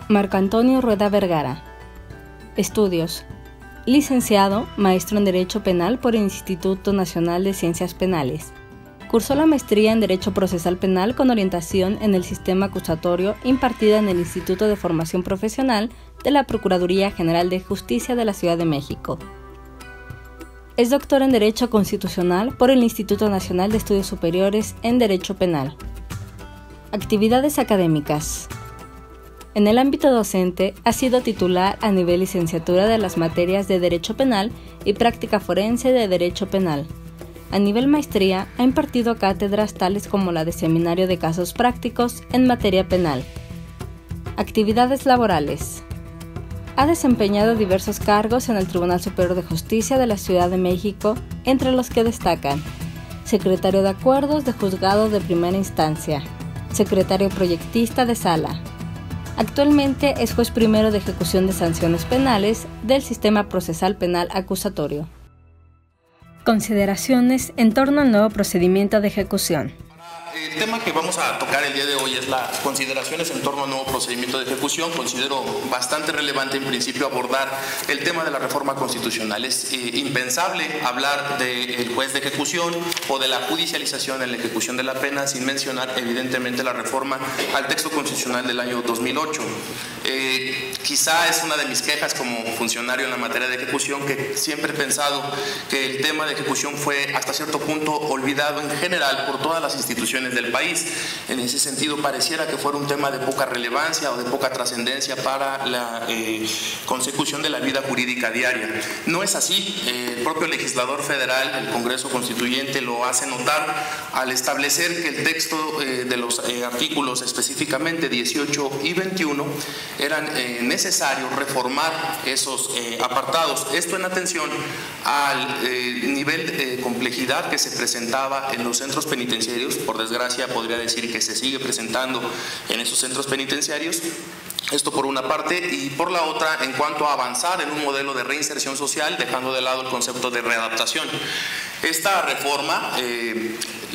Marco Antonio Rueda Vergara. Estudios: licenciado, maestro en Derecho Penal por el Instituto Nacional de Ciencias Penales. Cursó la maestría en Derecho Procesal Penal con orientación en el sistema acusatorio impartida en el Instituto de Formación Profesional de la Procuraduría General de Justicia de la Ciudad de México. Es doctor en Derecho Constitucional por el Instituto Nacional de Estudios Superiores en Derecho Penal. Actividades académicas. En el ámbito docente, ha sido titular a nivel licenciatura de las materias de Derecho Penal y Práctica Forense de Derecho Penal. A nivel maestría, ha impartido cátedras tales como la de Seminario de Casos Prácticos en materia penal. Actividades laborales. Ha desempeñado diversos cargos en el Tribunal Superior de Justicia de la Ciudad de México, entre los que destacan: secretario de Acuerdos de Juzgado de Primera Instancia, secretario proyectista de Sala. Actualmente es juez primero de ejecución de sanciones penales del Sistema Procesal Penal Acusatorio. Consideraciones en torno al nuevo procedimiento de ejecución. El tema que vamos a tocar el día de hoy es las consideraciones en torno al nuevo procedimiento de ejecución. Considero bastante relevante en principio abordar el tema de la reforma constitucional. Es impensable hablar del juez de ejecución o de la judicialización en la ejecución de la pena sin mencionar evidentemente la reforma al texto constitucional del año 2008. Quizá es una de mis quejas como funcionario en la materia de ejecución, que siempre he pensado que el tema de ejecución fue hasta cierto punto olvidado en general por todas las instituciones del país. En ese sentido pareciera que fuera un tema de poca relevancia o de poca trascendencia para la consecución de la vida jurídica diaria. No es así. El propio legislador federal, el Congreso Constituyente, lo hace notar al establecer que el texto de los artículos, específicamente 18 y 21, eran necesarios reformar esos apartados. Esto en atención al nivel de complejidad que se presentaba en los centros penitenciarios. Por desgracia podría decir que se sigue presentando en esos centros penitenciarios. Esto por una parte, y por la otra en cuanto a avanzar en un modelo de reinserción social, dejando de lado el concepto de readaptación. Esta reforma,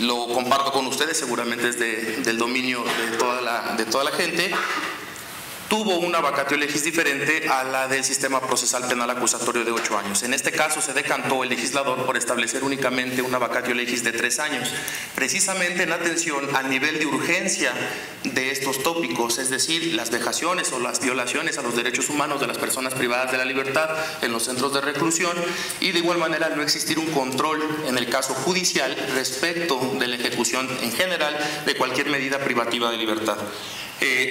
lo comparto con ustedes, seguramente es del dominio de toda la gente, tuvo una vacatio legis diferente a la del sistema procesal penal acusatorio de 8 años. En este caso se decantó el legislador por establecer únicamente una vacatio legis de 3 años, precisamente en atención al nivel de urgencia de estos tópicos, es decir, las vejaciones o las violaciones a los derechos humanos de las personas privadas de la libertad en los centros de reclusión, y de igual manera no existir un control en el caso judicial respecto de la ejecución en general de cualquier medida privativa de libertad.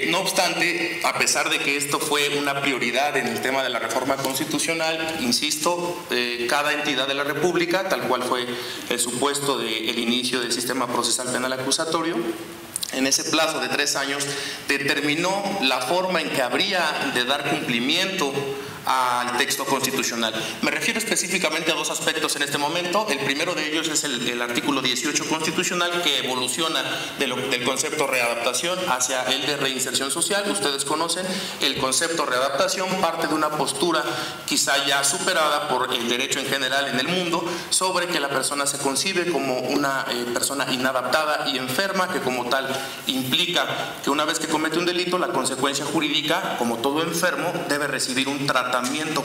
No obstante, a pesar de que esto fue una prioridad en el tema de la reforma constitucional, insisto, cada entidad de la República, tal cual fue el supuesto del inicio del sistema procesal penal acusatorio, en ese plazo de 3 años determinó la forma en que habría de dar cumplimiento al texto constitucional. Me refiero específicamente a 2 aspectos en este momento. El primero de ellos es el artículo 18 constitucional, que evoluciona del concepto readaptación hacia el de reinserción social. Ustedes conocen el concepto readaptación, parte de una postura quizá ya superada por el derecho en general en el mundo, sobre que la persona se concibe como una persona inadaptada y enferma, que como tal implica que una vez que comete un delito, la consecuencia jurídica, como todo enfermo, debe recibir un tratamiento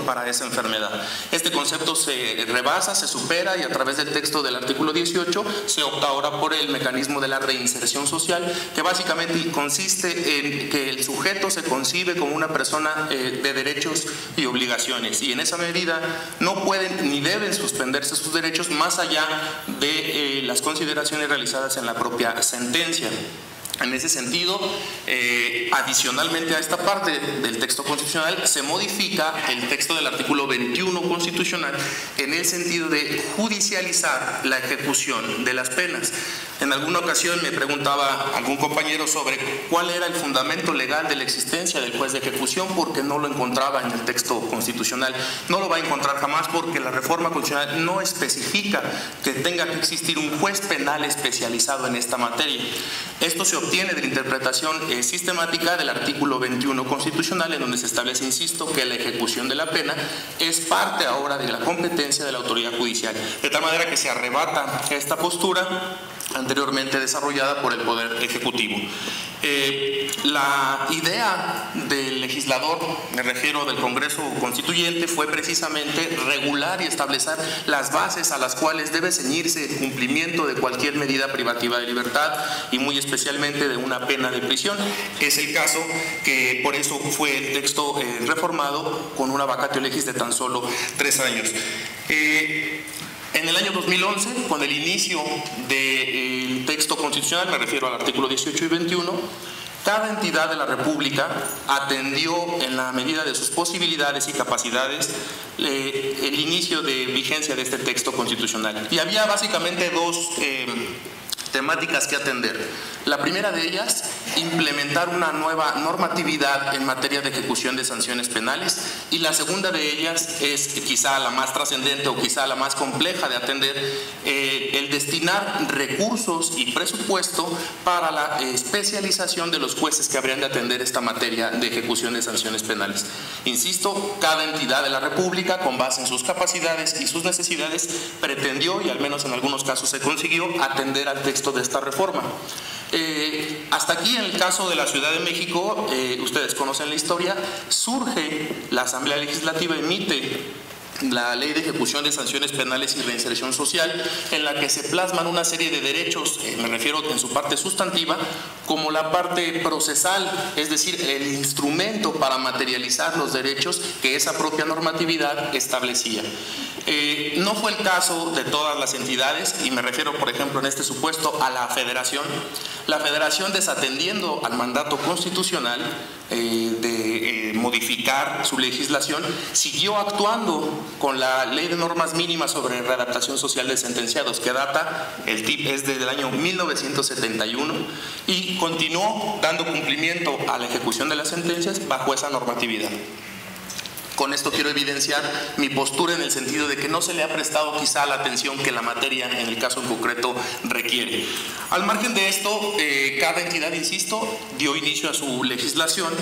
para esa enfermedad. Este concepto se rebasa, se supera, y a través del texto del artículo 18 se opta ahora por el mecanismo de la reinserción social, que básicamente consiste en que el sujeto se concibe como una persona de derechos y obligaciones, y en esa medida no pueden ni deben suspenderse sus derechos más allá de las consideraciones realizadas en la propia sentencia. En ese sentido, adicionalmente a esta parte del texto constitucional, se modifica el texto del artículo 21 constitucional en el sentido de judicializar la ejecución de las penas. En alguna ocasión me preguntaba algún compañero sobre cuál era el fundamento legal de la existencia del juez de ejecución, porque no lo encontraba en el texto constitucional. No lo va a encontrar jamás, porque la reforma constitucional no especifica que tenga que existir un juez penal especializado en esta materia. Esto se obtiene de la interpretación sistemática del artículo 21 constitucional, en donde se establece, insisto, que la ejecución de la pena es parte ahora de la competencia de la autoridad judicial. De tal manera que se arrebata esta postura anteriormente desarrollada por el Poder Ejecutivo. La idea del legislador, me refiero del Congreso Constituyente, fue precisamente regular y establecer las bases a las cuales debe ceñirse el cumplimiento de cualquier medida privativa de libertad y muy especialmente de una pena de prisión. Es el caso que por eso fue el texto reformado con una vacatio legis de tan solo 3 años. En el año 2011, con el inicio del texto constitucional, me refiero al artículo 18 y 21, cada entidad de la República atendió en la medida de sus posibilidades y capacidades el inicio de vigencia de este texto constitucional. Y había básicamente dos temáticas que atender. La primera de ellas, implementar una nueva normatividad en materia de ejecución de sanciones penales, y la segunda de ellas es quizá la más trascendente o quizá la más compleja de atender, el destinar recursos y presupuesto para la especialización de los jueces que habrían de atender esta materia de ejecución de sanciones penales. Insisto, cada entidad de la República, con base en sus capacidades y sus necesidades, pretendió, y al menos en algunos casos se consiguió, atender al texto de esta reforma. Hasta aquí, en el caso de la Ciudad de México, ustedes conocen la historia, surge la Asamblea Legislativa, emite la Ley de Ejecución de Sanciones Penales y Reinserción Social, en la que se plasman una serie de derechos, me refiero en su parte sustantiva, como la parte procesal, es decir, el instrumento para materializar los derechos que esa propia normatividad establecía. No fue el caso de todas las entidades, y me refiero, por ejemplo, en este supuesto, a la Federación. La Federación, desatendiendo al mandato constitucional de modificar su legislación, siguió actuando con la Ley de Normas Mínimas sobre Readaptación Social de Sentenciados, que data, el TIP es desde el año 1971, y continuó dando cumplimiento a la ejecución de las sentencias bajo esa normatividad. Con esto quiero evidenciar mi postura en el sentido de que no se le ha prestado quizá la atención que la materia, en el caso en concreto, requiere. Al margen de esto, cada entidad, insisto, dio inicio a su legislación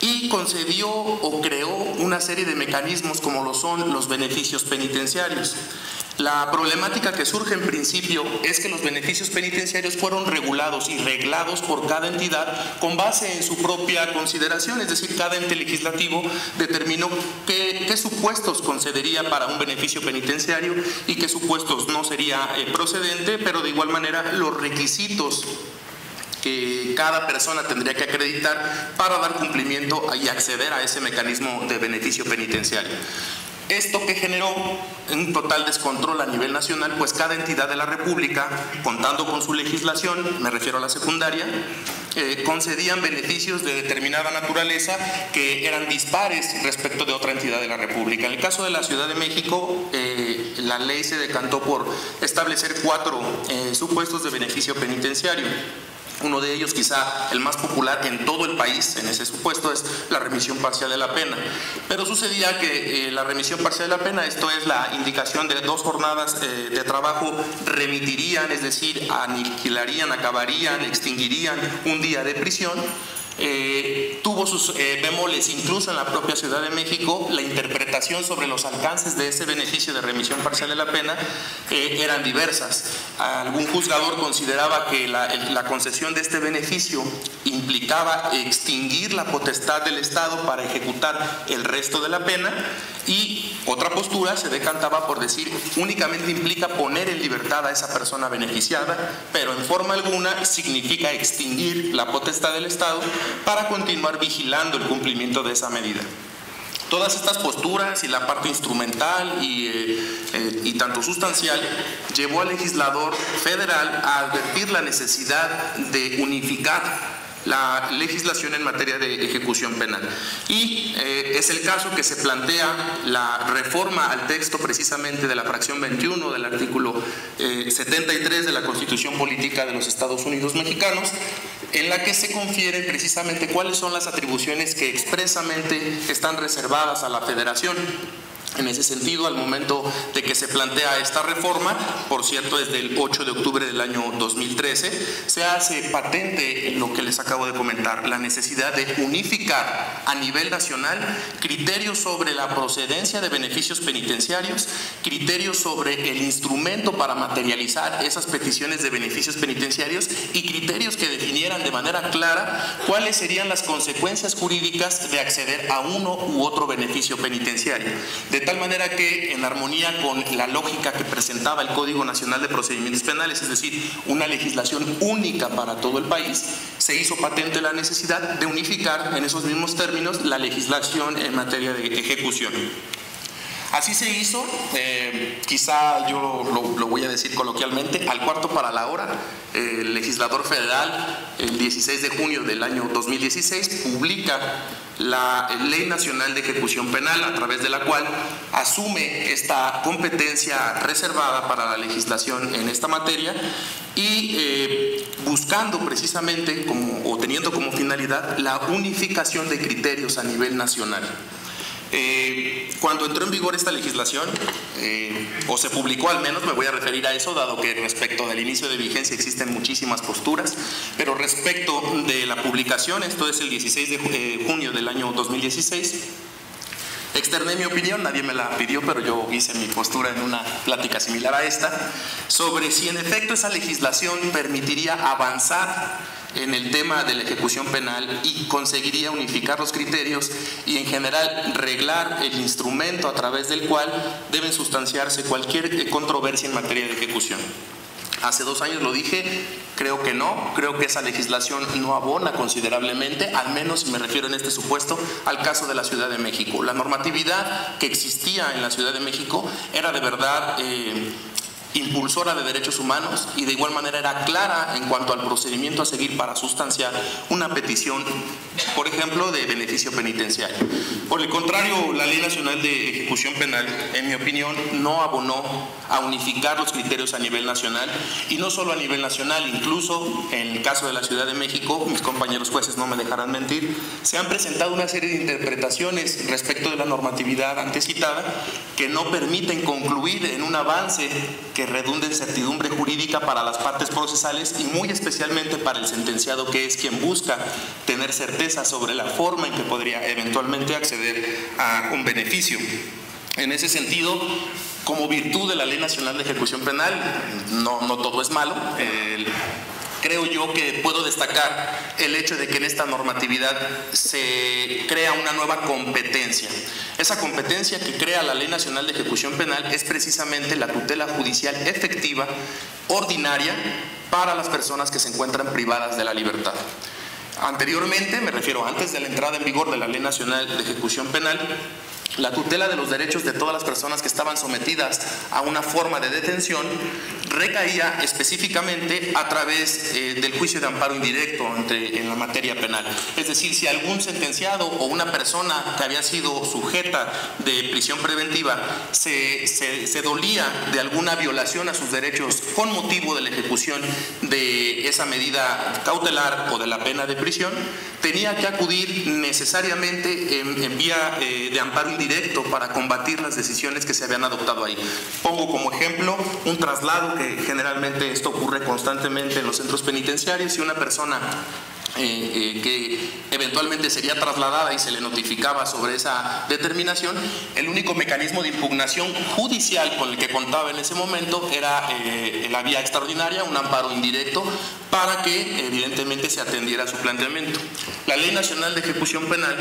y concedió o creó una serie de mecanismos como lo son los beneficios penitenciarios. La problemática que surge en principio es que los beneficios penitenciarios fueron regulados y reglados por cada entidad con base en su propia consideración, es decir, cada ente legislativo determinó qué supuestos concedería para un beneficio penitenciario y qué supuestos no sería procedente, pero de igual manera los requisitos que cada persona tendría que acreditar para dar cumplimiento y acceder a ese mecanismo de beneficio penitenciario. Esto que generó un total descontrol a nivel nacional, pues cada entidad de la República, contando con su legislación, me refiero a la secundaria, concedían beneficios de determinada naturaleza que eran dispares respecto de otra entidad de la República. En el caso de la Ciudad de México, la ley se decantó por establecer 4 supuestos de beneficio penitenciario. Uno de ellos, quizá el más popular en todo el país, en ese supuesto, es la remisión parcial de la pena. Pero sucedía que la remisión parcial de la pena, esto es la indicación de 2 jornadas de trabajo, remitirían, es decir, aniquilarían, acabarían, extinguirían un día de prisión. Tuvo sus bemoles incluso en la propia Ciudad de México. La interpretación sobre los alcances de ese beneficio de remisión parcial de la pena eran diversas. Algún juzgador consideraba que la concesión de este beneficio implicaba extinguir la potestad del Estado para ejecutar el resto de la pena, y otra postura se decantaba por decir únicamente implica poner en libertad a esa persona beneficiada, pero en forma alguna significa extinguir la potestad del Estado para continuar vigilando el cumplimiento de esa medida. Todas estas posturas y la parte instrumental y tanto sustancial llevó al legislador federal a advertir la necesidad de unificar la legislación en materia de ejecución penal. Y es el caso que se plantea la reforma al texto precisamente de la fracción 21 del artículo 73 de la Constitución Política de los Estados Unidos Mexicanos, en la que se confieren precisamente cuáles son las atribuciones que expresamente están reservadas a la Federación. En ese sentido, al momento de que se plantea esta reforma, por cierto, desde el 8 de octubre del año 2013, se hace patente lo que les acabo de comentar, la necesidad de unificar a nivel nacional criterios sobre la procedencia de beneficios penitenciarios, criterios sobre el instrumento para materializar esas peticiones de beneficios penitenciarios y criterios que definieran de manera clara cuáles serían las consecuencias jurídicas de acceder a uno u otro beneficio penitenciario. De tal manera que, en armonía con la lógica que presentaba el Código Nacional de Procedimientos Penales, es decir, una legislación única para todo el país, se hizo patente la necesidad de unificar en esos mismos términos la legislación en materia de ejecución. Así se hizo, quizá yo lo voy a decir coloquialmente, al cuarto para la hora. El legislador federal, el 16 de junio del año 2016, publica la Ley Nacional de Ejecución Penal, a través de la cual asume esta competencia reservada para la legislación en esta materia y buscando precisamente o teniendo como finalidad la unificación de criterios a nivel nacional. Cuando entró en vigor esta legislación, o se publicó al menos, me voy a referir a eso, dado que respecto del inicio de vigencia existen muchísimas posturas, pero respecto de la publicación, esto es el 16 de junio del año 2016, externé mi opinión, nadie me la pidió, pero yo hice mi postura en una plática similar a esta, sobre si en efecto esa legislación permitiría avanzar en el tema de la ejecución penal y conseguiría unificar los criterios y en general reglar el instrumento a través del cual deben sustanciarse cualquier controversia en materia de ejecución. Hace 2 años lo dije, creo que no, creo que esa legislación no abona considerablemente, al menos si me refiero en este supuesto al caso de la Ciudad de México. La normatividad que existía en la Ciudad de México era de verdad impulsora de derechos humanos y de igual manera era clara en cuanto al procedimiento a seguir para sustanciar una petición, por ejemplo, de beneficio penitenciario. Por el contrario, la Ley Nacional de Ejecución Penal, en mi opinión, no abonó a unificar los criterios a nivel nacional y no solo a nivel nacional, incluso en el caso de la Ciudad de México, mis compañeros jueces no me dejarán mentir, se han presentado una serie de interpretaciones respecto de la normatividad antes citada que no permiten concluir en un avance que redunde en certidumbre jurídica para las partes procesales y muy especialmente para el sentenciado, que es quien busca tener certeza sobre la forma en que podría eventualmente acceder a un beneficio. En ese sentido, como virtud de la Ley Nacional de Ejecución Penal, no todo es malo. Creo yo que puedo destacar el hecho de que en esta normatividad se crea una nueva competencia. Esa competencia que crea la Ley Nacional de Ejecución Penal es precisamente la tutela judicial efectiva, ordinaria, para las personas que se encuentran privadas de la libertad. Anteriormente, me refiero antes de la entrada en vigor de la Ley Nacional de Ejecución Penal, la tutela de los derechos de todas las personas que estaban sometidas a una forma de detención recaía específicamente a través del juicio de amparo indirecto en la materia penal. Es decir, si algún sentenciado o una persona que había sido sujeta de prisión preventiva se dolía de alguna violación a sus derechos con motivo de la ejecución de esa medida cautelar o de la pena de prisión, tenía que acudir necesariamente en vía de amparo indirecto para combatir las decisiones que se habían adoptado ahí. Pongo como ejemplo un traslado, que generalmente esto ocurre constantemente en los centros penitenciarios, y una persona que eventualmente sería trasladada y se le notificaba sobre esa determinación, el único mecanismo de impugnación judicial con el que contaba en ese momento era la vía extraordinaria, un amparo indirecto, para que evidentemente se atendiera su planteamiento. La Ley Nacional de Ejecución Penal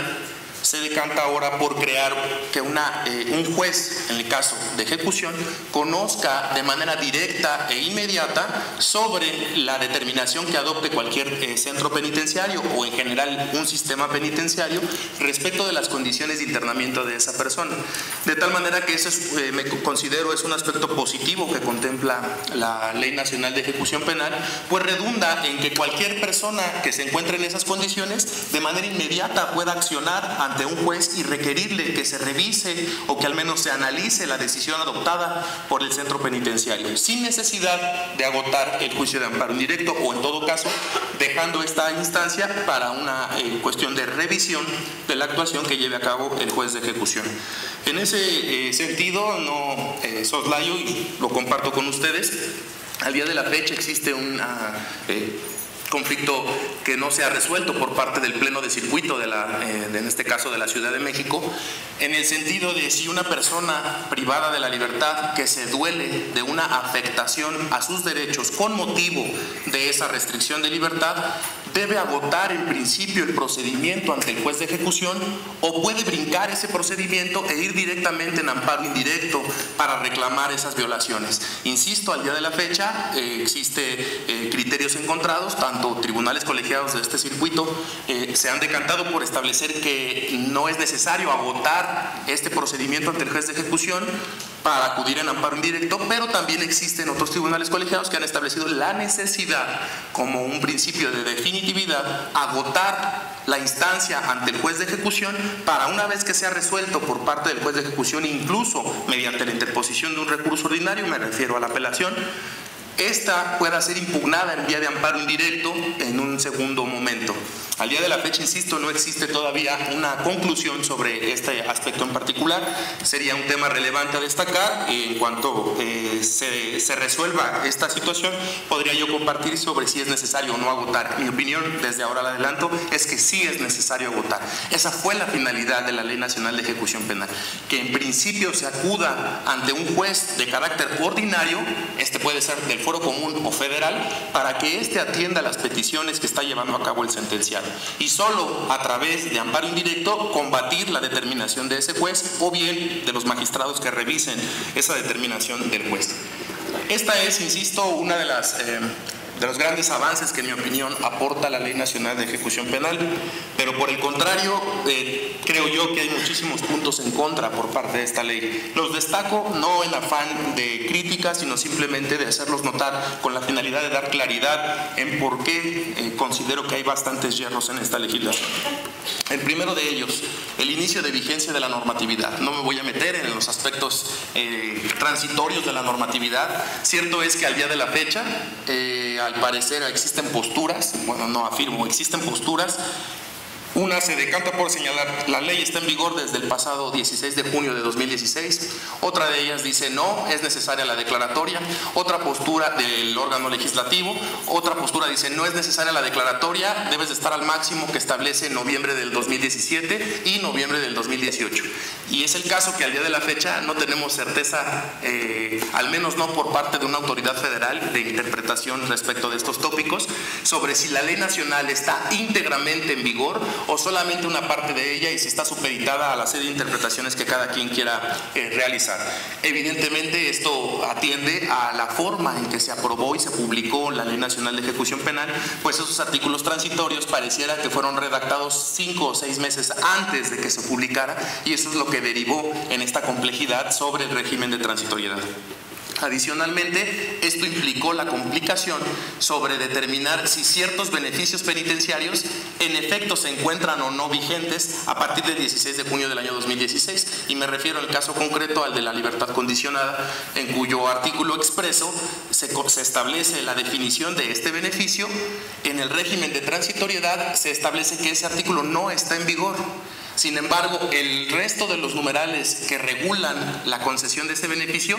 se decanta ahora por crear que un juez, en el caso de ejecución, conozca de manera directa e inmediata sobre la determinación que adopte cualquier centro penitenciario o en general un sistema penitenciario respecto de las condiciones de internamiento de esa persona. De tal manera que eso me considero es un aspecto positivo que contempla la Ley Nacional de Ejecución Penal, pues redunda en que cualquier persona que se encuentre en esas condiciones de manera inmediata pueda accionar ante ante un juez y requerirle que se revise o que al menos se analice la decisión adoptada por el centro penitenciario, sin necesidad de agotar el juicio de amparo indirecto, o en todo caso dejando esta instancia para una cuestión de revisión de la actuación que lleve a cabo el juez de ejecución. En ese sentido, no soslayo y lo comparto con ustedes. Al día de la fecha existe un conflicto que no se ha resuelto por parte del Pleno de Circuito en este caso de la Ciudad de México, en el sentido de si una persona privada de la libertad que se duele de una afectación a sus derechos con motivo de esa restricción de libertad debe agotar en principio el procedimiento ante el juez de ejecución, o puede brincar ese procedimiento e ir directamente en amparo indirecto para reclamar esas violaciones. Insisto, al día de la fecha existe criterios encontrados, tanto tribunales colegiados de este circuito se han decantado por establecer que no es necesario agotar este procedimiento ante el juez de ejecución para acudir en amparo indirecto, pero también existen otros tribunales colegiados que han establecido la necesidad, como un principio de definitividad, agotar la instancia ante el juez de ejecución para, una vez que sea resuelto por parte del juez de ejecución, incluso mediante la interposición de un recurso ordinario, me refiero a la apelación, esta pueda ser impugnada en vía de amparo indirecto en un segundo momento. Al día de la fecha, insisto, no existe todavía una conclusión sobre este aspecto en particular. Sería un tema relevante a destacar. En cuanto se resuelva esta situación, podría yo compartir sobre si es necesario o no agotar. Mi opinión, desde ahora la adelanto, es que sí es necesario agotar. Esa fue la finalidad de la Ley Nacional de Ejecución Penal, que en principio se acuda ante un juez de carácter ordinario, este puede ser del foro común o federal, para que éste atienda las peticiones que está llevando a cabo el sentenciado, y solo a través de amparo indirecto combatir la determinación de ese juez o bien de los magistrados que revisen esa determinación del juez. Esta es, insisto, una de los grandes avances que, en mi opinión, aporta la Ley Nacional de Ejecución Penal, pero por el contrario, creo yo que hay muchísimos puntos en contra por parte de esta ley. Los destaco no en afán de crítica, sino simplemente de hacerlos notar con la finalidad de dar claridad en por qué considero que hay bastantes hierros en esta legislación. El primero de ellos, el inicio de vigencia de la normatividad. No me voy a meter en los aspectos transitorios de la normatividad. Cierto es que al día de la fecha, al parecer existen posturas, bueno, no afirmo, existen posturas. Una se decanta por señalar, la ley está en vigor desde el pasado 16 de junio de 2016. Otra de ellas dice, no, es necesaria la declaratoria. Otra postura del órgano legislativo. Otra postura dice, no es necesaria la declaratoria, debes de estar al máximo que establece noviembre del 2017 y noviembre del 2018. Y es el caso que al día de la fecha no tenemos certeza, al menos no por parte de una autoridad federal de interpretación respecto de estos tópicos, sobre si la ley nacional está íntegramente en vigor o solamente una parte de ella, y si está supeditada a la serie de interpretaciones que cada quien quiera realizar. Evidentemente esto atiende a la forma en que se aprobó y se publicó la Ley Nacional de Ejecución Penal, pues esos artículos transitorios pareciera que fueron redactados 5 o 6 meses antes de que se publicara, y eso es lo que derivó en esta complejidad sobre el régimen de transitoriedad. Adicionalmente, esto implicó la complicación sobre determinar si ciertos beneficios penitenciarios en efecto se encuentran o no vigentes a partir del 16 de junio del año 2016, y me refiero al caso concreto al de la libertad condicionada, en cuyo artículo expreso se establece la definición de este beneficio. En el régimen de transitoriedad se establece que ese artículo no está en vigor. Sin embargo, el resto de los numerales que regulan la concesión de ese beneficio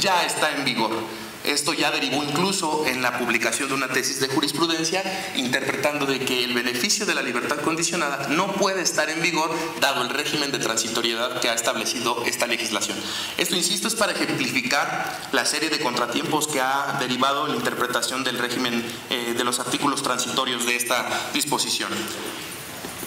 ya está en vigor. Esto ya derivó incluso en la publicación de una tesis de jurisprudencia interpretando de que el beneficio de la libertad condicionada no puede estar en vigor dado el régimen de transitoriedad que ha establecido esta legislación. Esto, insisto, es para ejemplificar la serie de contratiempos que ha derivado en la interpretación del régimen de los artículos transitorios de esta disposición.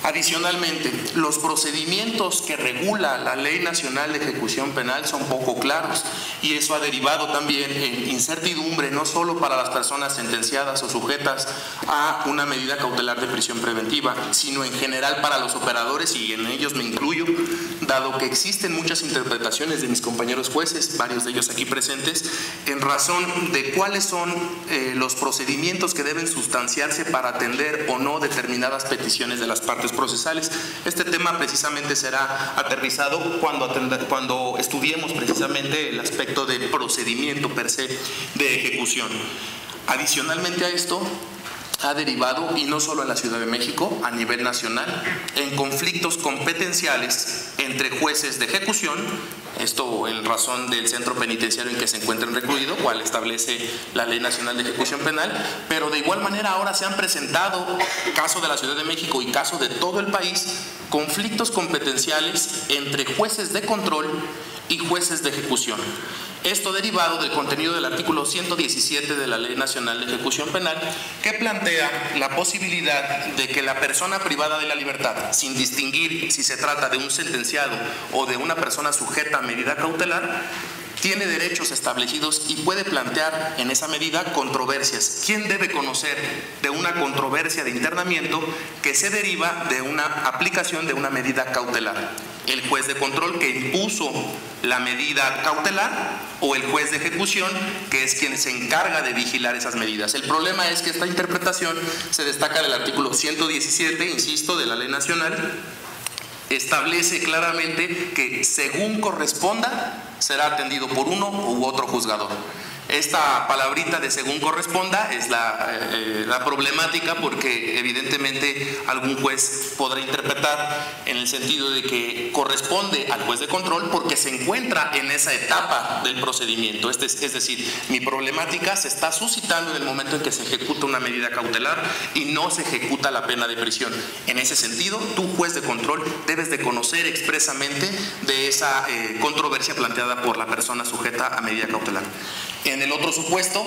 Adicionalmente, los procedimientos que regula la Ley Nacional de Ejecución Penal son poco claros, y eso ha derivado también en incertidumbre no solo para las personas sentenciadas o sujetas a una medida cautelar de prisión preventiva, sino en general para los operadores, y en ellos me incluyo, dado que existen muchas interpretaciones de mis compañeros jueces, varios de ellos aquí presentes, en razón de cuáles son los procedimientos que deben sustanciarse para atender o no determinadas peticiones de las partes partes procesales. Este tema precisamente será aterrizado cuando estudiemos precisamente el aspecto de procedimiento per se de ejecución. Adicionalmente a esto, ha derivado, y no solo en la Ciudad de México, a nivel nacional, en conflictos competenciales entre jueces de ejecución, esto en razón del centro penitenciario en que se encuentran recluidos, cual establece la Ley Nacional de Ejecución Penal, pero de igual manera ahora se han presentado, caso de la Ciudad de México y caso de todo el país, conflictos competenciales entre jueces de control y jueces de ejecución. Esto derivado del contenido del artículo 117 de la Ley Nacional de Ejecución Penal, que plantea la posibilidad de que la persona privada de la libertad, sin distinguir si se trata de un sentenciado o de una persona sujeta a medida cautelar, tiene derechos establecidos y puede plantear en esa medida controversias. ¿Quién debe conocer de una controversia de internamiento que se deriva de una aplicación de una medida cautelar? ¿El juez de control que impuso la medida cautelar o el juez de ejecución, que es quien se encarga de vigilar esas medidas? El problema es que esta interpretación se destaca del artículo 117, insisto, de la Ley Nacional. Establece claramente que según corresponda será atendido por uno u otro juzgador. Esta palabrita de según corresponda es la problemática, porque evidentemente algún juez podrá interpretar en el sentido de que corresponde al juez de control porque se encuentra en esa etapa del procedimiento. Es decir, mi problemática se está suscitando en el momento en que se ejecuta una medida cautelar y no se ejecuta la pena de prisión. En ese sentido, tú, juez de control, debes de conocer expresamente de esa controversia planteada por la persona sujeta a medida cautelar. En el otro supuesto,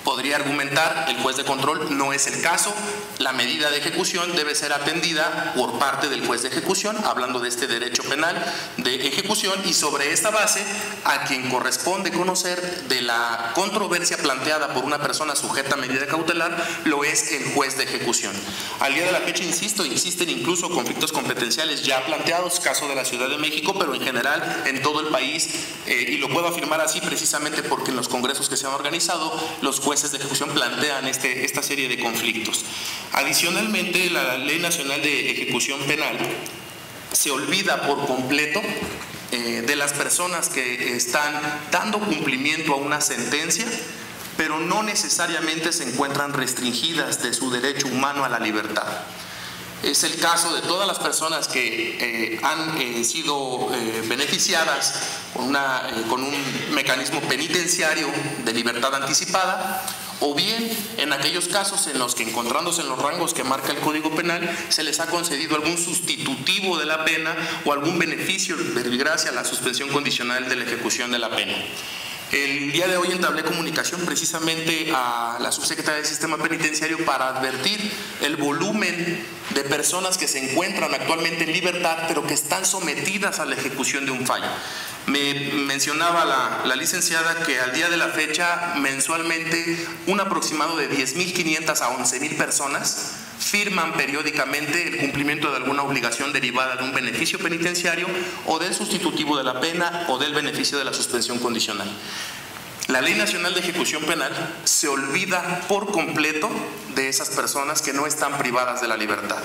podría argumentar el juez de control, no es el caso, la medida de ejecución debe ser atendida por parte del juez de ejecución, hablando de este derecho penal de ejecución, y sobre esta base, a quien corresponde conocer de la controversia planteada por una persona sujeta a medida cautelar, lo es el juez de ejecución. Al día de la fecha, insisto, existen incluso conflictos competenciales ya planteados, caso de la Ciudad de México, pero en general en todo el país, y lo puedo afirmar así precisamente porque en los congresos que se han organizado, los jueces de ejecución plantean esta serie de conflictos. Adicionalmente, la Ley Nacional de Ejecución Penal se olvida por completo de las personas que están dando cumplimiento a una sentencia, pero no necesariamente se encuentran restringidas de su derecho humano a la libertad. Es el caso de todas las personas que han sido beneficiadas con un mecanismo penitenciario de libertad anticipada, o bien en aquellos casos en los que, encontrándose en los rangos que marca el Código Penal, se les ha concedido algún sustitutivo de la pena o algún beneficio gracias a la suspensión condicional de la ejecución de la pena. El día de hoy entablé comunicación precisamente a la subsecretaria del Sistema Penitenciario para advertir el volumen de personas que se encuentran actualmente en libertad, pero que están sometidas a la ejecución de un fallo. Me mencionaba la licenciada que al día de la fecha, mensualmente, un aproximado de 10.500 a 11.000 personas firman periódicamente el cumplimiento de alguna obligación derivada de un beneficio penitenciario o del sustitutivo de la pena o del beneficio de la suspensión condicional. La Ley Nacional de Ejecución Penal se olvida por completo de esas personas que no están privadas de la libertad.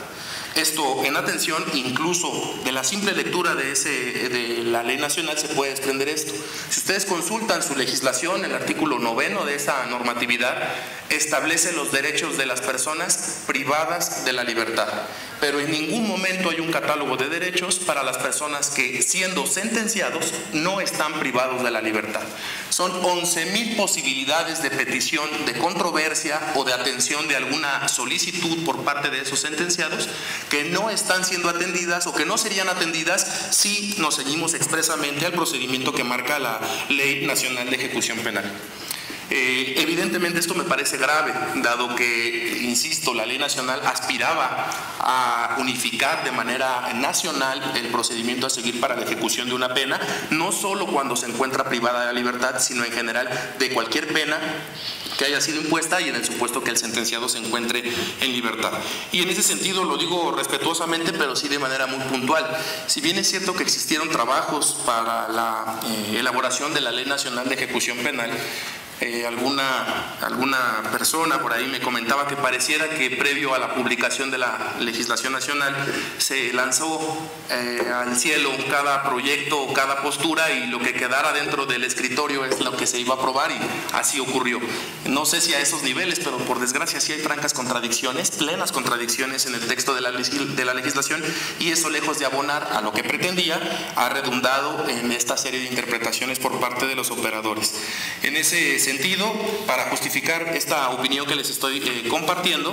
Esto, en atención, incluso de la simple lectura de la Ley Nacional se puede desprender esto. Si ustedes consultan su legislación, el artículo 9 de esa normatividad establece los derechos de las personas privadas de la libertad, pero en ningún momento hay un catálogo de derechos para las personas que, siendo sentenciados, no están privados de la libertad. Son 11.000 posibilidades de petición de controversia o de atención de alguna solicitud por parte de esos sentenciados que no están siendo atendidas o que no serían atendidas si nos ceñimos expresamente al procedimiento que marca la Ley Nacional de Ejecución Penal. Evidentemente esto me parece grave, dado que, insisto, la ley nacional aspiraba a unificar de manera nacional el procedimiento a seguir para la ejecución de una pena, no solo cuando se encuentra privada de la libertad, sino en general de cualquier pena que haya sido impuesta y en el supuesto que el sentenciado se encuentre en libertad. Y en ese sentido lo digo respetuosamente, pero sí de manera muy puntual. Si bien es cierto que existieron trabajos para la elaboración de la Ley Nacional de Ejecución Penal, alguna persona por ahí me comentaba que pareciera que previo a la publicación de la legislación nacional se lanzó al cielo cada proyecto o cada postura y lo que quedara dentro del escritorio es lo que se iba a aprobar, y así ocurrió. No sé si a esos niveles, pero por desgracia sí hay francas contradicciones, plenas contradicciones en el texto de la legislación, y eso, lejos de abonar a lo que pretendía, ha redundado en esta serie de interpretaciones por parte de los operadores. En ese sentido, para justificar esta opinión que les estoy compartiendo,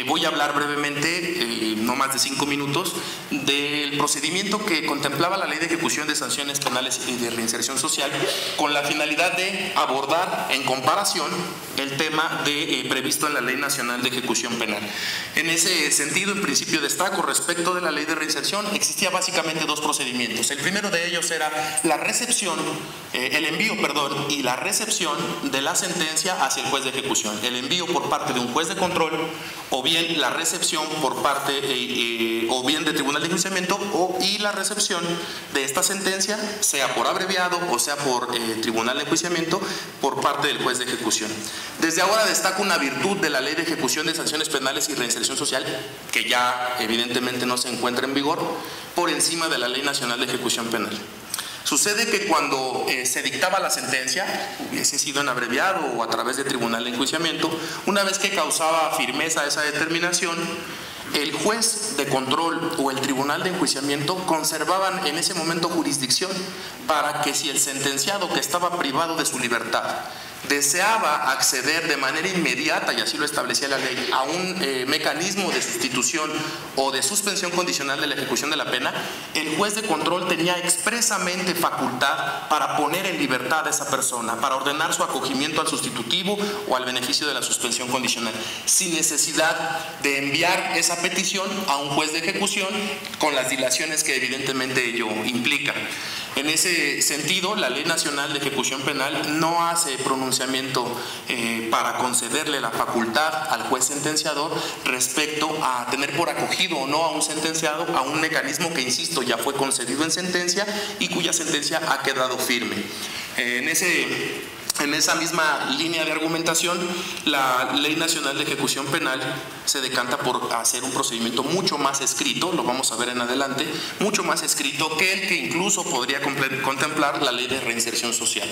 voy a hablar brevemente, no más de 5 minutos, del procedimiento que contemplaba la Ley de Ejecución de Sanciones Penales y de Reinserción Social, con la finalidad de abordar en comparación el tema previsto en la Ley Nacional de Ejecución Penal. En ese sentido, en principio destaco, respecto de la Ley de Reinserción, existía básicamente 2 procedimientos. El primero de ellos era la recepción, el envío y la recepción de la sentencia hacia el juez de ejecución. El envío por parte de un juez de control, o bien la recepción por parte o bien de tribunal de enjuiciamiento, y la recepción de esta sentencia, sea por abreviado o sea por tribunal de enjuiciamiento, por parte del juez de ejecución. Desde ahora destaco una virtud de la Ley de Ejecución de Sanciones Penales y Reinserción Social, que ya evidentemente no se encuentra en vigor, por encima de la Ley Nacional de Ejecución Penal. Sucede que cuando se dictaba la sentencia, hubiese sido en abreviado o a través de tribunal de enjuiciamiento, una vez que causaba firmeza esa determinación, el juez de control o el tribunal de enjuiciamiento conservaban en ese momento jurisdicción para que, si el sentenciado que estaba privado de su libertad deseaba acceder de manera inmediata, y así lo establecía la ley, a un mecanismo de sustitución o de suspensión condicional de la ejecución de la pena, el juez de control tenía expresamente facultad para poner en libertad a esa persona, para ordenar su acogimiento al sustitutivo o al beneficio de la suspensión condicional, sin necesidad de enviar esa petición a un juez de ejecución, con las dilaciones que evidentemente ello implica. En ese sentido, la Ley Nacional de Ejecución Penal no hace pronunciamiento para concederle la facultad al juez sentenciador respecto a tener por acogido o no a un sentenciado a un mecanismo que, insisto, ya fue concedido en sentencia y cuya sentencia ha quedado firme. En esa misma línea de argumentación, la Ley Nacional de Ejecución Penal se decanta por hacer un procedimiento mucho más escrito, lo vamos a ver en adelante, mucho más escrito que el que incluso podría contemplar la Ley de Reinserción Social.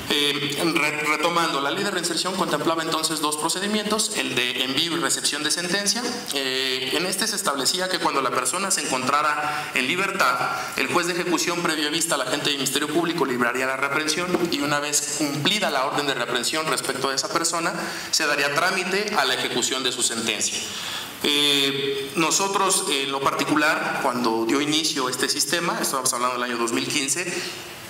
Retomando, la Ley de Reinserción contemplaba entonces 2 procedimientos, el de envío y recepción de sentencia. En este se establecía que cuando la persona se encontrara en libertad, el juez de ejecución, previa vista al agente del Ministerio Público, libraría la reprehensión, y una vez cumplida la orden de reprehensión respecto de esa persona, se daría trámite a la ejecución de su sentencia. Nosotros, en lo particular, cuando dio inicio este sistema, estamos hablando del año 2015,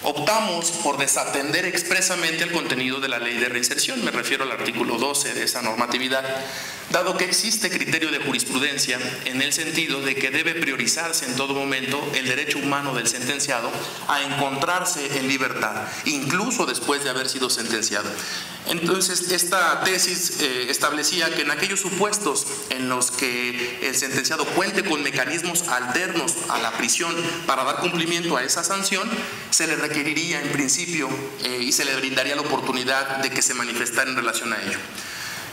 optamos por desatender expresamente el contenido de la Ley de Reinserción, me refiero al artículo 12 de esa normatividad, dado que existe criterio de jurisprudencia en el sentido de que debe priorizarse en todo momento el derecho humano del sentenciado a encontrarse en libertad, incluso después de haber sido sentenciado. Entonces, esta tesis establecía que en aquellos supuestos en los que el sentenciado cuente con mecanismos alternos a la prisión para dar cumplimiento a esa sanción, se le requeriría en principio y se le brindaría la oportunidad de que se manifestara en relación a ello.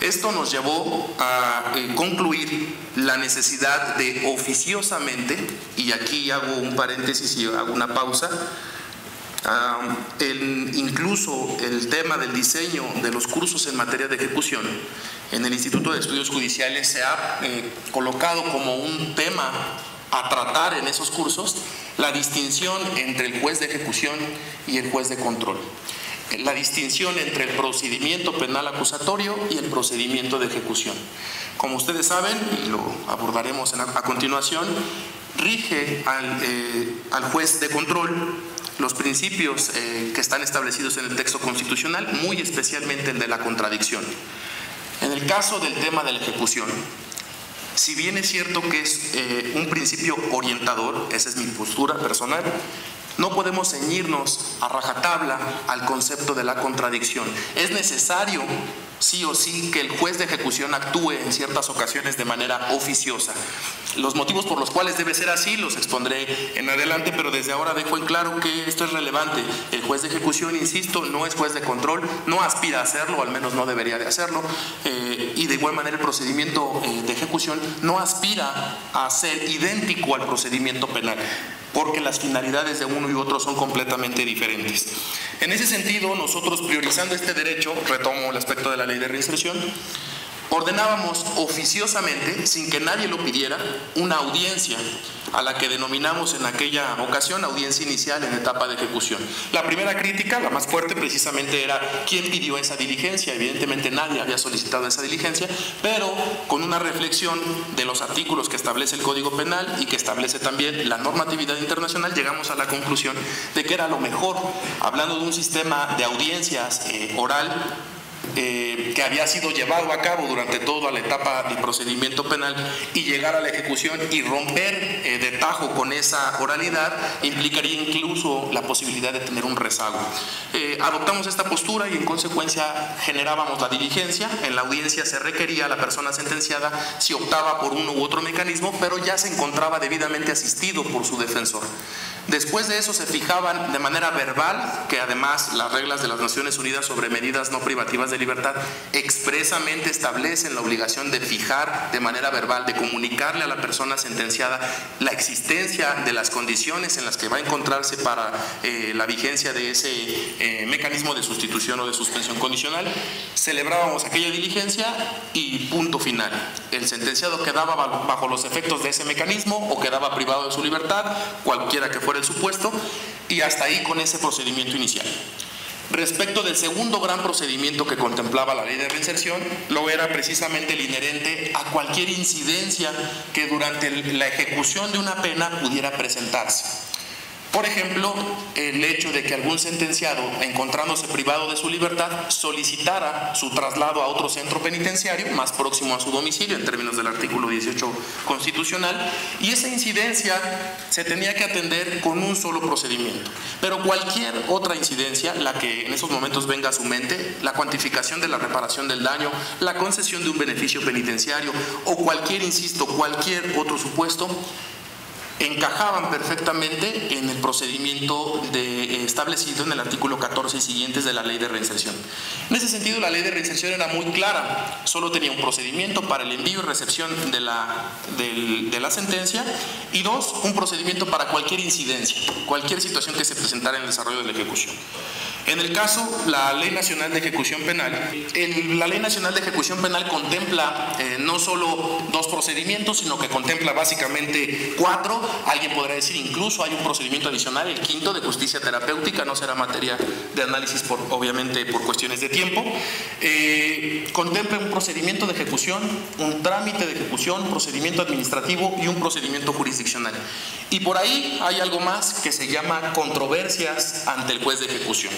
Esto nos llevó a concluir la necesidad de oficiosamente, y aquí hago un paréntesis y hago una pausa, incluso el tema del diseño de los cursos en materia de ejecución en el Instituto de Estudios Judiciales se ha colocado como un tema a tratar en esos cursos la distinción entre el juez de ejecución y el juez de control, la distinción entre el procedimiento penal acusatorio y el procedimiento de ejecución. Como ustedes saben, y lo abordaremos a continuación, rige al juez de control los principios que están establecidos en el texto constitucional, muy especialmente el de la contradicción. En el caso del tema de la ejecución, si bien es cierto que es un principio orientador, esa es mi postura personal, no podemos ceñirnos a rajatabla al concepto de la contradicción. Es necesario, sí o sí, que el juez de ejecución actúe en ciertas ocasiones de manera oficiosa. Los motivos por los cuales debe ser así los expondré en adelante, pero desde ahora dejo en claro que esto es relevante. El juez de ejecución, insisto, no es juez de control, no aspira a hacerlo, o al menos no debería de hacerlo, y de igual manera el procedimiento de ejecución no aspira a ser idéntico al procedimiento penal, porque las finalidades de uno y otro son completamente diferentes. En ese sentido, nosotros, priorizando este derecho, retomo el aspecto de la ley de reinserción, ordenábamos oficiosamente, sin que nadie lo pidiera, una audiencia a la que denominamos en aquella ocasión audiencia inicial en etapa de ejecución. La primera crítica, la más fuerte, precisamente era quién pidió esa diligencia. Evidentemente nadie había solicitado esa diligencia, pero con una reflexión de los artículos que establece el Código Penal y que establece también la normatividad internacional, llegamos a la conclusión de que era lo mejor, hablando de un sistema de audiencias oral, que había sido llevado a cabo durante toda la etapa del procedimiento penal, y llegar a la ejecución y romper de tajo con esa oralidad implicaría incluso la posibilidad de tener un rezago. Adoptamos esta postura y en consecuencia generábamos la diligencia. En la audiencia se requería a la persona sentenciada si optaba por uno u otro mecanismo, pero ya se encontraba debidamente asistido por su defensor. Después de eso se fijaban de manera verbal, que además las reglas de las Naciones Unidas sobre medidas no privativas de libertad expresamente establecen la obligación de fijar de manera verbal, de comunicarle a la persona sentenciada la existencia de las condiciones en las que va a encontrarse para la vigencia de ese mecanismo de sustitución o de suspensión condicional. Celebrábamos aquella diligencia y punto final. El sentenciado quedaba bajo los efectos de ese mecanismo o quedaba privado de su libertad, cualquiera que fuera el supuesto, y hasta ahí con ese procedimiento inicial. Respecto del segundo gran procedimiento que contemplaba la ley de reinserción, lo era precisamente el inherente a cualquier incidencia que durante la ejecución de una pena pudiera presentarse. Por ejemplo, el hecho de que algún sentenciado, encontrándose privado de su libertad, solicitara su traslado a otro centro penitenciario más próximo a su domicilio, en términos del artículo 18 constitucional, y esa incidencia se tenía que atender con un solo procedimiento. Pero cualquier otra incidencia, la que en esos momentos venga a su mente, la cuantificación de la reparación del daño, la concesión de un beneficio penitenciario o cualquier, insisto, cualquier otro supuesto, encajaban perfectamente en el procedimiento establecido en el artículo 14 y siguientes de la ley de reinserción. En ese sentido, la ley de reinserción era muy clara, solo tenía un procedimiento para el envío y recepción de la sentencia, y dos, un procedimiento para cualquier incidencia, cualquier situación que se presentara en el desarrollo de la ejecución. En el caso, la Ley Nacional de Ejecución Penal, la Ley Nacional de Ejecución Penal contempla no solo dos procedimientos, sino que contempla básicamente 4. Alguien podrá decir incluso hay un procedimiento adicional, el quinto, de justicia terapéutica, no será materia de análisis obviamente por cuestiones de tiempo. Contempla un procedimiento de ejecución, un trámite de ejecución, un procedimiento administrativo y un procedimiento jurisdiccional. Y por ahí hay algo más que se llama controversias ante el juez de ejecución.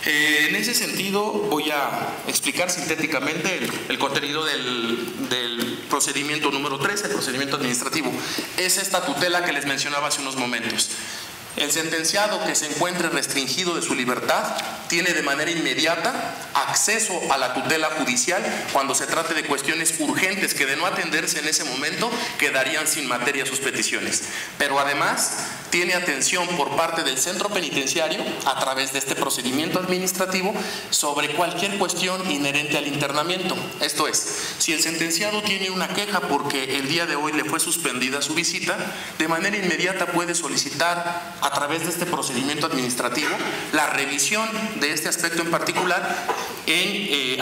En ese sentido voy a explicar sintéticamente el contenido del procedimiento número 13, el procedimiento administrativo. Es esta tutela que les mencionaba hace unos momentos. El sentenciado que se encuentre restringido de su libertad tiene de manera inmediata acceso a la tutela judicial cuando se trate de cuestiones urgentes que, de no atenderse en ese momento, quedarían sin materia sus peticiones. Pero además tiene atención por parte del centro penitenciario a través de este procedimiento administrativo sobre cualquier cuestión inherente al internamiento. Esto es, si el sentenciado tiene una queja porque el día de hoy le fue suspendida su visita, de manera inmediata puede solicitar a través de este procedimiento administrativo la revisión de este aspecto en particular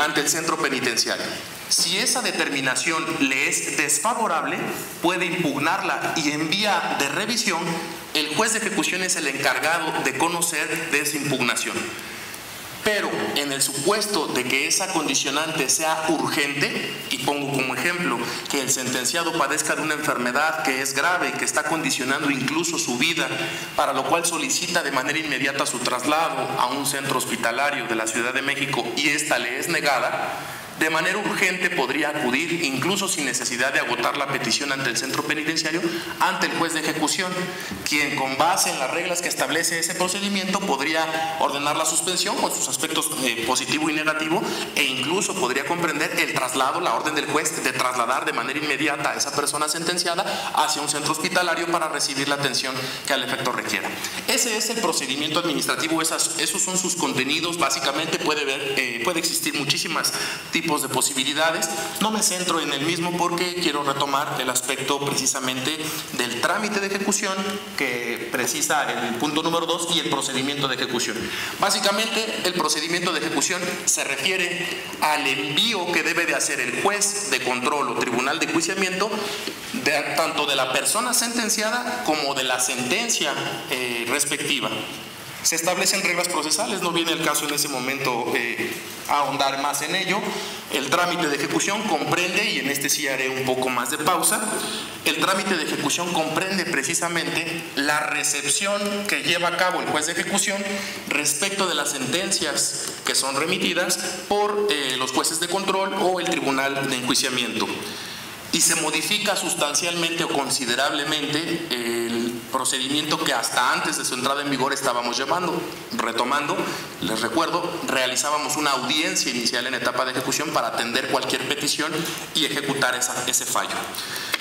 ante el centro penitenciario. Si esa determinación le es desfavorable, puede impugnarla, y en vía de revisión el juez de ejecución es el encargado de conocer de esa impugnación. Pero en el supuesto de que esa condicionante sea urgente, y pongo como ejemplo que el sentenciado padezca de una enfermedad que es grave y que está condicionando incluso su vida, para lo cual solicita de manera inmediata su traslado a un centro hospitalario de la Ciudad de México y esta le es negada, de manera urgente podría acudir, incluso sin necesidad de agotar la petición ante el centro penitenciario, ante el juez de ejecución, quien con base en las reglas que establece ese procedimiento podría ordenar la suspensión con sus aspectos positivo y negativo, e incluso podría comprender el traslado, la orden del juez de trasladar de manera inmediata a esa persona sentenciada hacia un centro hospitalario para recibir la atención que al efecto requiera. Ese es el procedimiento administrativo, esos son sus contenidos. Básicamente puede existir muchísimas tipos de posibilidades. No me centro en el mismo porque quiero retomar el aspecto precisamente del trámite de ejecución que precisa el punto número 2 y el procedimiento de ejecución. Básicamente el procedimiento de ejecución se refiere al envío que debe de hacer el juez de control o tribunal de enjuiciamiento tanto de la persona sentenciada como de la sentencia respectiva. Se establecen reglas procesales, no viene el caso en ese momento a ahondar más en ello. El trámite de ejecución comprende, y en este sí haré un poco más de pausa, el trámite de ejecución comprende precisamente la recepción que lleva a cabo el juez de ejecución respecto de las sentencias que son remitidas por los jueces de control o el tribunal de enjuiciamiento. Y se modifica sustancialmente o considerablemente el procedimiento que hasta antes de su entrada en vigor estábamos llevando. Retomando, les recuerdo, realizábamos una audiencia inicial en etapa de ejecución para atender cualquier petición y ejecutar ese fallo.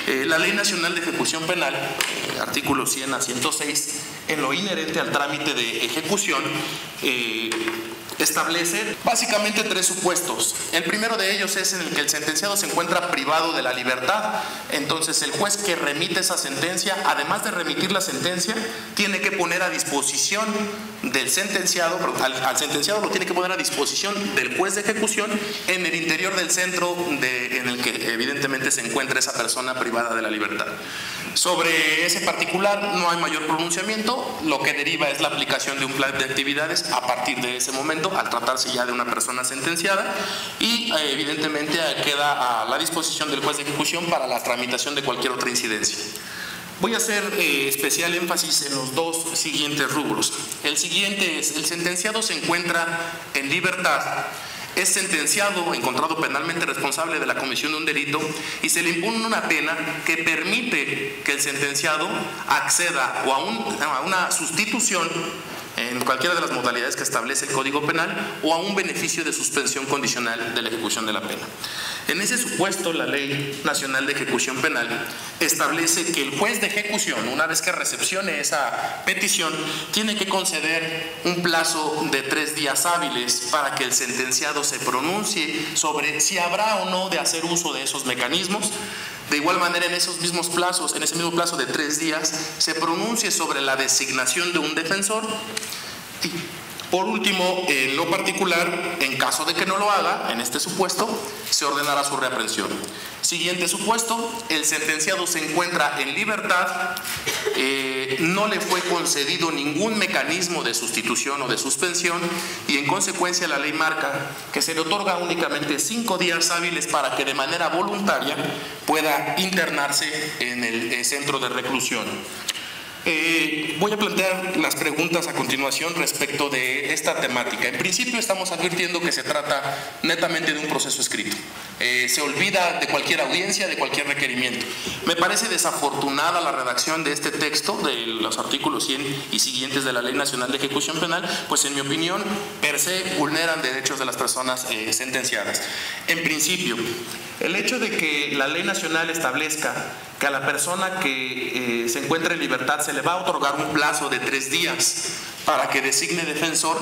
La Ley Nacional de Ejecución Penal, artículos 100 a 106, en lo inherente al trámite de ejecución, establece básicamente 3 supuestos. El primero de ellos es en el que el sentenciado se encuentra privado de la libertad. Entonces el juez que remite esa sentencia, además de remitir la sentencia, tiene que poner a disposición del sentenciado, al sentenciado lo tiene que poner a disposición del juez de ejecución en el interior del centro en el que evidentemente se encuentra esa persona privada de la libertad. Sobre ese particular no hay mayor pronunciamiento, lo que deriva es la aplicación de un plan de actividades a partir de ese momento, al tratarse ya de una persona sentenciada, y evidentemente queda a la disposición del juez de ejecución para la tramitación de cualquier otra incidencia. Voy a hacer especial énfasis en los 2 siguientes rubros. El siguiente es: el sentenciado se encuentra en libertad, es sentenciado, encontrado penalmente responsable de la comisión de un delito y se le impone una pena que permite que el sentenciado acceda o a una sustitución en cualquiera de las modalidades que establece el Código Penal o a un beneficio de suspensión condicional de la ejecución de la pena. En ese supuesto, la Ley Nacional de Ejecución Penal establece que el juez de ejecución, una vez que recepcione esa petición, tiene que conceder un plazo de 3 días hábiles para que el sentenciado se pronuncie sobre si habrá o no de hacer uso de esos mecanismos. De igual manera, en esos mismos plazos, en ese mismo plazo de 3 días, se pronuncie sobre la designación de un defensor. Y por último, en lo particular, en caso de que no lo haga, en este supuesto, se ordenará su reaprehensión. Siguiente supuesto: el sentenciado se encuentra en libertad, no le fue concedido ningún mecanismo de sustitución o de suspensión y en consecuencia la ley marca que se le otorga únicamente 5 días hábiles para que de manera voluntaria pueda internarse en el centro de reclusión. Voy a plantear las preguntas a continuación respecto de esta temática. En principio estamos advirtiendo que se trata netamente de un proceso escrito. Se olvida de cualquier audiencia, de cualquier requerimiento. Me parece desafortunada la redacción de este texto, de los artículos 100 y siguientes de la Ley Nacional de Ejecución Penal, pues en mi opinión, per se vulneran derechos de las personas sentenciadas. En principio, el hecho de que la ley nacional establezca que a la persona que se encuentra en libertad se le va a otorgar un plazo de 3 días para que designe defensor,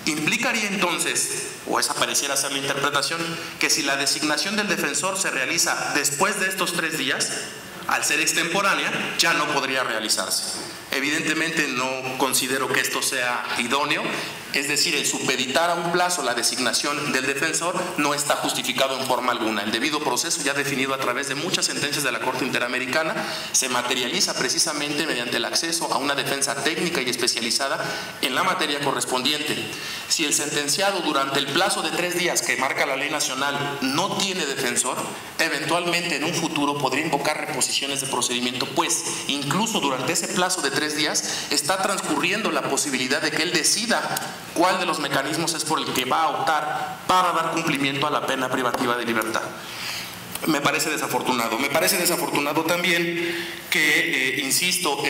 implicaría entonces, o esa pareciera ser la interpretación, que si la designación del defensor se realiza después de estos 3 días, al ser extemporánea, ya no podría realizarse. Evidentemente no considero que esto sea idóneo, es decir, el supeditar a un plazo la designación del defensor no está justificado en forma alguna. El debido proceso, ya definido a través de muchas sentencias de la Corte Interamericana, se materializa precisamente mediante el acceso a una defensa técnica y especializada en la materia correspondiente. Si el sentenciado durante el plazo de 3 días que marca la ley nacional no tiene defensor, eventualmente en un futuro podría invocar reposiciones de procedimiento, pues incluso durante ese plazo de 3 días está transcurriendo la posibilidad de que él decida cuál de los mecanismos es por el que va a optar para dar cumplimiento a la pena privativa de libertad. Me parece desafortunado. Me parece desafortunado también que, insisto,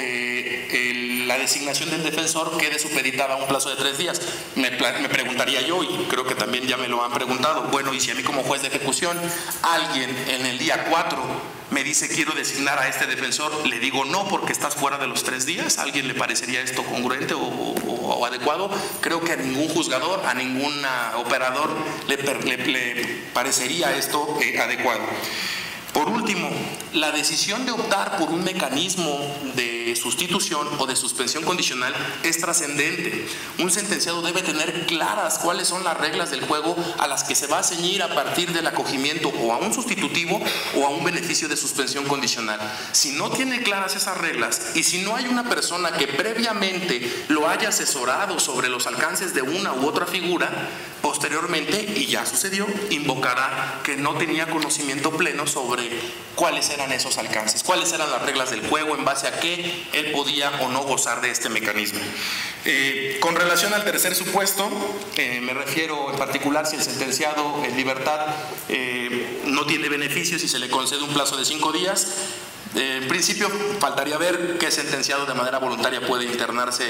la designación del defensor quede supeditada a un plazo de 3 días. Me preguntaría yo, y creo que también ya me lo han preguntado, bueno, y si a mí como juez de ejecución alguien en el día 4 me dice quiero designar a este defensor, le digo no porque estás fuera de los 3 días. ¿A alguien le parecería esto congruente o adecuado? Creo que a ningún juzgador, a ningún operador le parecería esto adecuado. Por último, la decisión de optar por un mecanismo de sustitución o de suspensión condicional es trascendente. Un sentenciado debe tener claras cuáles son las reglas del juego a las que se va a ceñir a partir del acogimiento o a un sustitutivo o a un beneficio de suspensión condicional. Si no tiene claras esas reglas y si no hay una persona que previamente lo haya asesorado sobre los alcances de una u otra figura, posteriormente, y ya sucedió, invocará que no tenía conocimiento pleno sobre cuáles eran esos alcances, cuáles eran las reglas del juego, en base a qué él podía o no gozar de este mecanismo. Con relación al tercer supuesto, me refiero en particular si el sentenciado en libertad no tiene beneficios y se le concede un plazo de 5 días. En principio, faltaría ver qué sentenciado de manera voluntaria puede internarse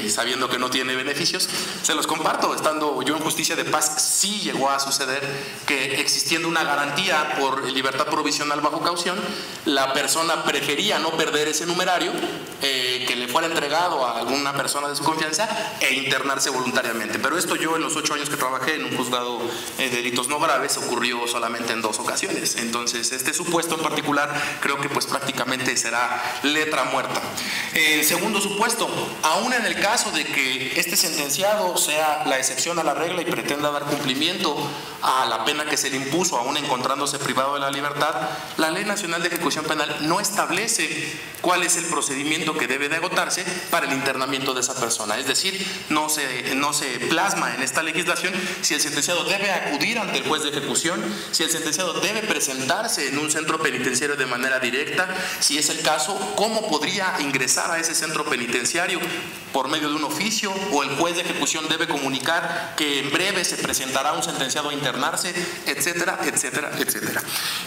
sabiendo que no tiene beneficios. Se los comparto, estando yo en justicia de paz, sí llegó a suceder que, existiendo una garantía por libertad provisional bajo caución, la persona prefería no perder ese numerario, que le fuera entregado a alguna persona de su confianza e internarse voluntariamente. Pero esto yo en los 8 años que trabajé en un juzgado de delitos no graves ocurrió solamente en 2 ocasiones. Entonces, este supuesto en particular creo que pues prácticamente será letra muerta. Segundo supuesto, aún en el caso de que este sentenciado sea la excepción a la regla y pretenda dar cumplimiento a la pena que se le impuso, aún encontrándose privado de la libertad, la Ley Nacional de Ejecución Penal no establece cuál es el procedimiento que debe de agotarse para el internamiento de esa persona. Es decir, no se plasma en esta legislación si el sentenciado debe acudir ante el juez de ejecución, si el sentenciado debe presentarse en un centro penitenciario de manera directa, si es el caso, cómo podría ingresar a ese centro penitenciario, por medio de un oficio, o el juez de ejecución debe comunicar que en breve se presentará un sentenciado a internarse, etcétera, etcétera, etcétera.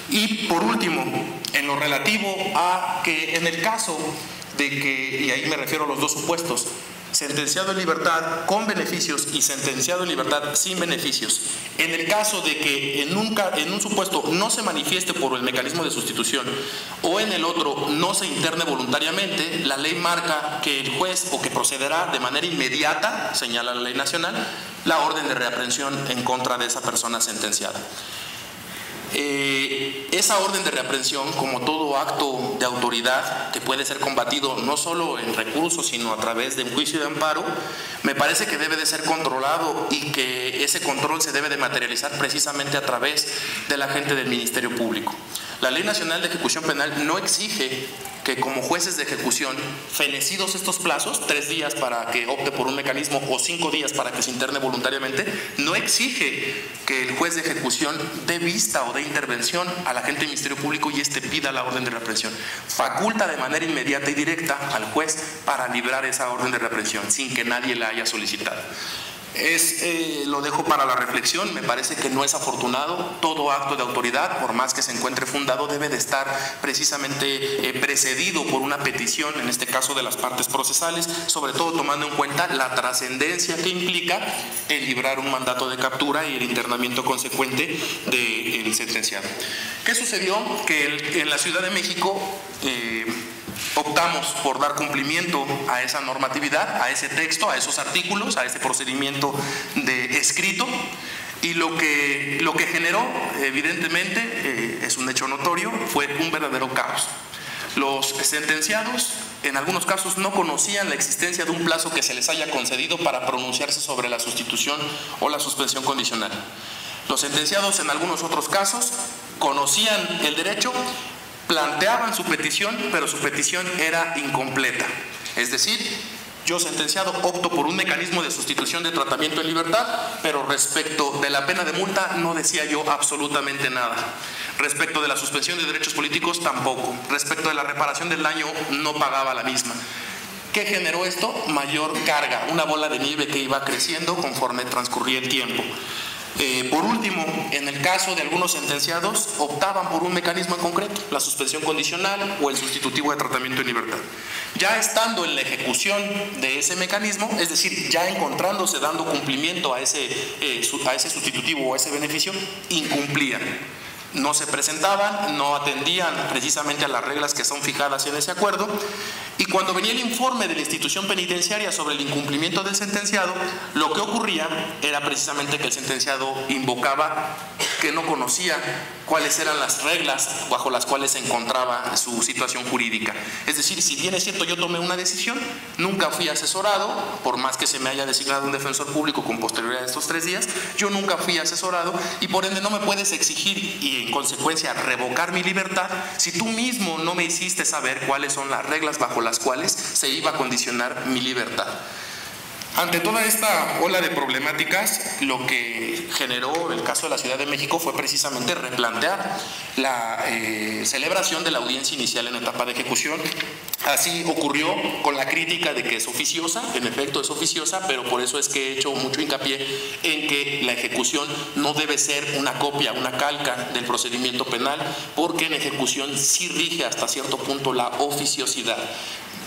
Y por último, en lo relativo a que en el caso de que, y ahí me refiero a los 2 supuestos, sentenciado en libertad con beneficios y sentenciado en libertad sin beneficios, en el caso de que en un supuesto no se manifieste por el mecanismo de sustitución o en el otro no se interne voluntariamente, la ley marca que el juez, o que procederá de manera inmediata, señala la ley nacional, la orden de reaprehensión en contra de esa persona sentenciada. Esa orden de reaprehensión, como todo acto de autoridad que puede ser combatido no solo en recursos sino a través de un juicio de amparo, me parece que debe de ser controlado, y que ese control se debe de materializar precisamente a través del agente del Ministerio Público. La Ley Nacional de Ejecución Penal no exige que, como jueces de ejecución, fenecidos estos plazos, 3 días para que opte por un mecanismo o 5 días para que se interne voluntariamente, no exige que el juez de ejecución dé vista o dé intervención al agente del Ministerio Público y éste pida la orden de reaprehensión. Faculta de manera inmediata y directa al juez para librar esa orden de reaprehensión sin que nadie la haya solicitado. Lo dejo para la reflexión. Me parece que no es afortunado. Todo acto de autoridad, por más que se encuentre fundado, debe de estar precisamente precedido por una petición, en este caso de las partes procesales, sobre todo tomando en cuenta la trascendencia que implica el librar un mandato de captura y el internamiento consecuente del sentenciado. ¿Qué sucedió? Que en la Ciudad de México optamos por dar cumplimiento a esa normatividad, a ese texto, a esos artículos, a ese procedimiento de escrito, y lo que generó, evidentemente, es un hecho notorio, fue un verdadero caos. Los sentenciados, en algunos casos, no conocían la existencia de un plazo que se les haya concedido para pronunciarse sobre la sustitución o la suspensión condicional. Los sentenciados, en algunos otros casos, conocían el derecho, planteaban su petición, pero su petición era incompleta. Es decir, yo, sentenciado, opto por un mecanismo de sustitución de tratamiento en libertad, pero respecto de la pena de multa no decía yo absolutamente nada. Respecto de la suspensión de derechos políticos tampoco. Respecto de la reparación del daño no pagaba la misma. ¿Qué generó esto? Mayor carga, una bola de nieve que iba creciendo conforme transcurría el tiempo. Por último, en el caso de algunos sentenciados, optaban por un mecanismo en concreto, la suspensión condicional o el sustitutivo de tratamiento en libertad. Ya estando en la ejecución de ese mecanismo, es decir, ya encontrándose dando cumplimiento a ese sustitutivo o a ese beneficio, incumplían. No se presentaban, no atendían precisamente a las reglas que son fijadas en ese acuerdo, y cuando venía el informe de la institución penitenciaria sobre el incumplimiento del sentenciado, lo que ocurría era precisamente que el sentenciado invocaba que no conocía cuáles eran las reglas bajo las cuales se encontraba su situación jurídica. Es decir, si bien es cierto, yo tomé una decisión, nunca fui asesorado, por más que se me haya designado un defensor público con posterioridad a estos 3 días, yo nunca fui asesorado y por ende no me puedes exigir y en consecuencia revocar mi libertad si tú mismo no me hiciste saber cuáles son las reglas bajo las cuales se iba a condicionar mi libertad. Ante toda esta ola de problemáticas, lo que generó el caso de la Ciudad de México fue precisamente replantear la celebración de la audiencia inicial en etapa de ejecución. Así ocurrió con la crítica de que es oficiosa, en efecto es oficiosa, pero por eso es que he hecho mucho hincapié en que la ejecución no debe ser una copia, una calca del procedimiento penal, porque en ejecución sí rige hasta cierto punto la oficiosidad.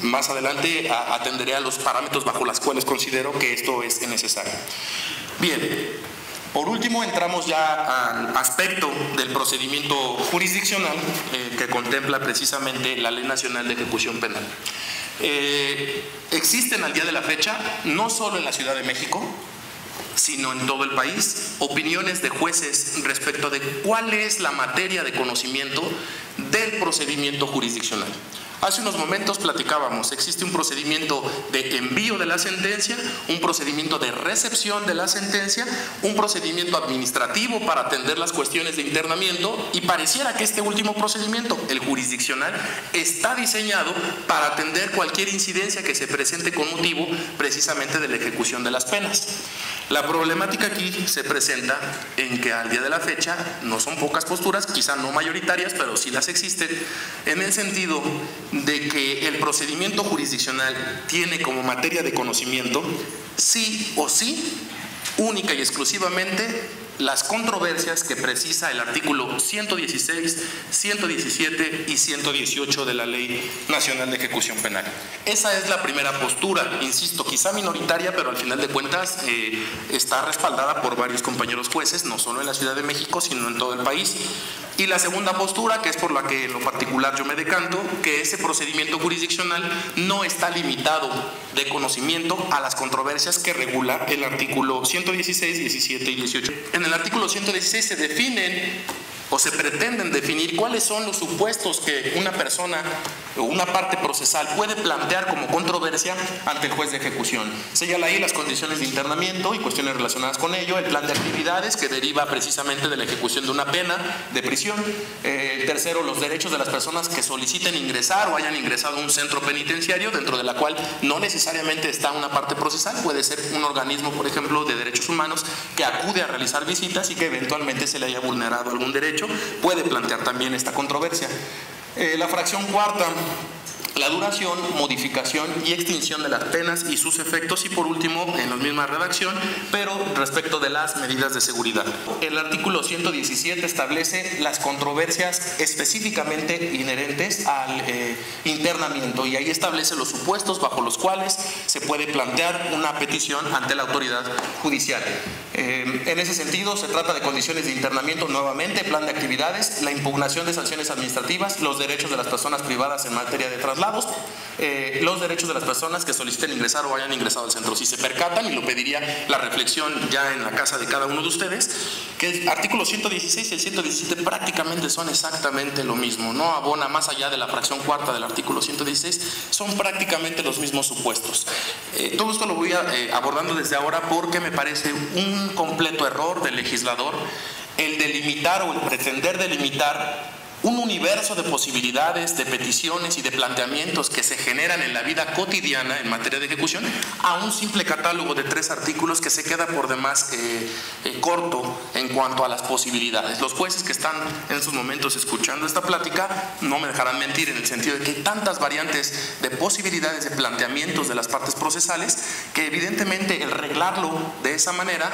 Más adelante atenderé a los parámetros bajo los cuales considero que esto es necesario. Bien, por último entramos ya al aspecto del procedimiento jurisdiccional que contempla precisamente la Ley Nacional de Ejecución Penal. Existen al día de la fecha, no solo en la Ciudad de México, sino en todo el país, opiniones de jueces respecto de cuál es la materia de conocimiento del procedimiento jurisdiccional. Hace unos momentos platicábamos, existe un procedimiento de envío de la sentencia, un procedimiento de recepción de la sentencia, un procedimiento administrativo para atender las cuestiones de internamiento, y pareciera que este último procedimiento, el jurisdiccional, está diseñado para atender cualquier incidencia que se presente con motivo precisamente de la ejecución de las penas. La problemática aquí se presenta en que al día de la fecha no son pocas posturas, quizá no mayoritarias, pero sí las existen, en el sentido de que el procedimiento jurisdiccional tiene como materia de conocimiento, sí o sí, única y exclusivamente, las controversias que precisa el artículo 116, 117 y 118 de la Ley Nacional de Ejecución Penal. Esa es la primera postura, insisto, quizá minoritaria, pero al final de cuentas está respaldada por varios compañeros jueces, no solo en la Ciudad de México, sino en todo el país. Y la segunda postura, que es por la que en lo particular yo me decanto, que ese procedimiento jurisdiccional no está limitado de conocimiento a las controversias que regula el artículo 116, 17 y 18. En el artículo 116 se definen o se pretenden definir cuáles son los supuestos que una persona o una parte procesal puede plantear como controversia ante el juez de ejecución. Señala ahí las condiciones de internamiento y cuestiones relacionadas con ello, el plan de actividades que deriva precisamente de la ejecución de una pena de prisión. Tercero, los derechos de las personas que soliciten ingresar o hayan ingresado a un centro penitenciario, dentro de la cual no necesariamente está una parte procesal, puede ser un organismo, por ejemplo, de derechos humanos que acude a realizar visitas y que eventualmente se le haya vulnerado algún derecho, puede plantear también esta controversia. La fracción cuarta, la duración, modificación y extinción de las penas y sus efectos, y por último, en la misma redacción, pero respecto de las medidas de seguridad. El artículo 117 establece las controversias específicamente inherentes al internamiento, y ahí establece los supuestos bajo los cuales se puede plantear una petición ante la autoridad judicial. En ese sentido, se trata de condiciones de internamiento, nuevamente, plan de actividades, la impugnación de sanciones administrativas, los derechos de las personas privadas en materia de traslados, los derechos de las personas que soliciten ingresar o hayan ingresado al centro. Si se percatan, y lo pediría la reflexión ya en la casa de cada uno de ustedes, que el artículo 116 y el 117 prácticamente son exactamente lo mismo, no abona más allá de la fracción cuarta del artículo 116, son prácticamente los mismos supuestos. Todo esto lo voy abordando desde ahora porque me parece un completo error del legislador el delimitar o el pretender delimitar un universo de posibilidades, de peticiones y de planteamientos que se generan en la vida cotidiana en materia de ejecución a un simple catálogo de 3 artículos que se queda por demás corto en cuanto a las posibilidades. Los jueces que están en estos momentos escuchando esta plática no me dejarán mentir en el sentido de que hay tantas variantes de posibilidades de planteamientos de las partes procesales que evidentemente el reglarlo de esa manera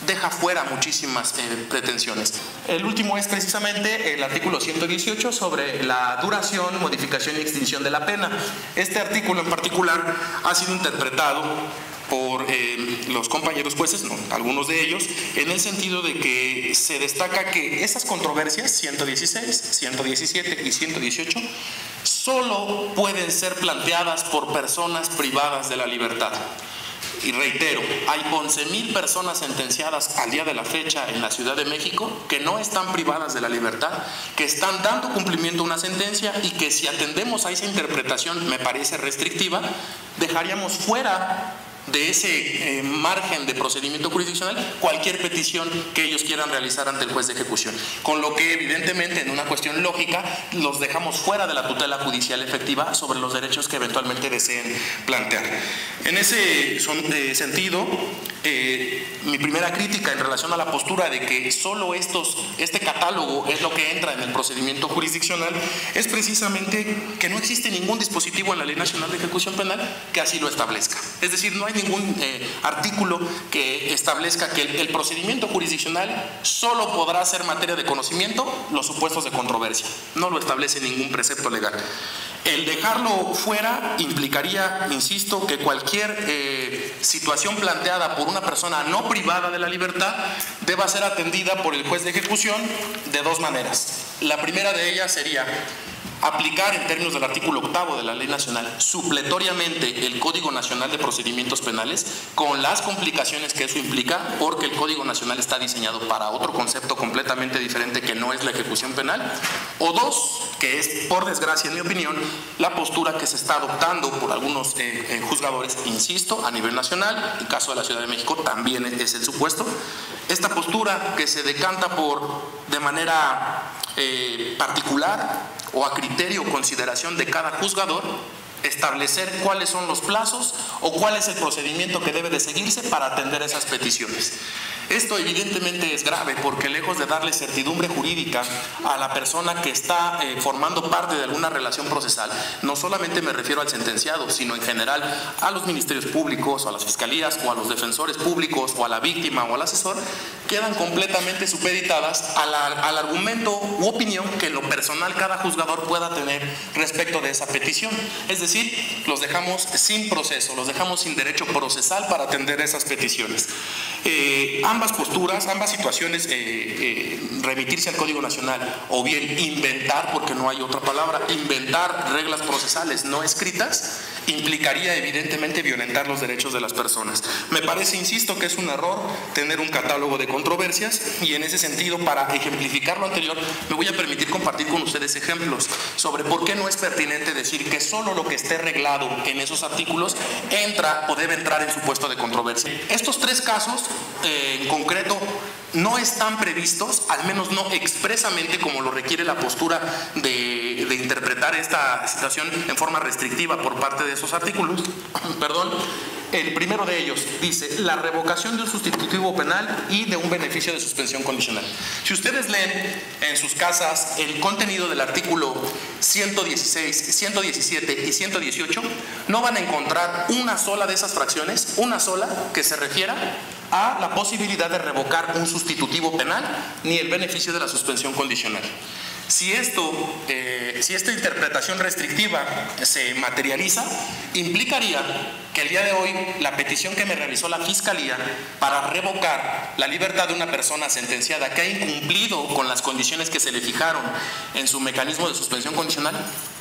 deja fuera muchísimas pretensiones. El último es precisamente el artículo 118 sobre la duración, modificación y extinción de la pena. Este artículo en particular ha sido interpretado por los compañeros jueces, no, algunos de ellos, en el sentido de que se destaca que esas controversias, 116, 117 y 118, solo pueden ser planteadas por personas privadas de la libertad. Y reitero, hay 11,000 personas sentenciadas al día de la fecha en la Ciudad de México que no están privadas de la libertad, que están dando cumplimiento a una sentencia y que si atendemos a esa interpretación, me parece restrictiva, dejaríamos fuera de ese margen de procedimiento jurisdiccional cualquier petición que ellos quieran realizar ante el juez de ejecución, con lo que evidentemente en una cuestión lógica los dejamos fuera de la tutela judicial efectiva sobre los derechos que eventualmente deseen plantear. En ese sentido, mi primera crítica en relación a la postura de que solo este catálogo es lo que entra en el procedimiento jurisdiccional es precisamente que no existe ningún dispositivo en la Ley Nacional de Ejecución Penal que así lo establezca. Es decir, no hay ningún artículo que establezca que el procedimiento jurisdiccional solo podrá ser materia de conocimiento los supuestos de controversia. No lo establece ningún precepto legal. El dejarlo fuera implicaría, insisto, que cualquier situación planteada por una persona no privada de la libertad deba ser atendida por el juez de ejecución de dos maneras. La primera de ellas sería aplicar en términos del artículo 8 de la Ley Nacional supletoriamente el Código Nacional de Procedimientos Penales con las complicaciones que eso implica, porque el Código Nacional está diseñado para otro concepto completamente diferente que no es la ejecución penal, o dos, que es por desgracia en mi opinión la postura que se está adoptando por algunos juzgadores, insisto, a nivel nacional, en el caso de la Ciudad de México también es el supuesto, esta postura que se decanta por de manera particular o a criterio o consideración de cada juzgador, establecer cuáles son los plazos o cuál es el procedimiento que debe de seguirse para atender esas peticiones. Esto evidentemente es grave porque lejos de darle certidumbre jurídica a la persona que está formando parte de alguna relación procesal, no solamente me refiero al sentenciado, sino en general a los ministerios públicos o a las fiscalías o a los defensores públicos o a la víctima o al asesor, quedan completamente supeditadas al argumento u opinión que en lo personal cada juzgador pueda tener respecto de esa petición. Es decir, los dejamos sin proceso, los dejamos sin derecho procesal para atender esas peticiones. Ambas posturas, ambas situaciones, remitirse al Código Nacional o bien inventar, porque no hay otra palabra, inventar reglas procesales no escritas, implicaría evidentemente violentar los derechos de las personas. Me parece, insisto, que es un error tener un catálogo de controversias y en ese sentido, para ejemplificar lo anterior, me voy a permitir compartir con ustedes ejemplos sobre por qué no es pertinente decir que solo lo que esté reglado en esos artículos entra o debe entrar en supuesto de controversia. Estos tres casos en concreto no están previstos, al menos no expresamente como lo requiere la postura de interpretar esta situación en forma restrictiva por parte de esos artículos. Perdón. El primero de ellos dice la revocación de un sustitutivo penal y de un beneficio de suspensión condicional. Si ustedes leen en sus casas el contenido del artículo 116, 117 y 118, no van a encontrar una sola de esas fracciones, una sola que se refiera a la posibilidad de revocar un sustitutivo penal ni el beneficio de la suspensión condicional. Si esta interpretación restrictiva se materializa, implicaría que el día de hoy la petición que me realizó la Fiscalía para revocar la libertad de una persona sentenciada que ha incumplido con las condiciones que se le fijaron en su mecanismo de suspensión condicional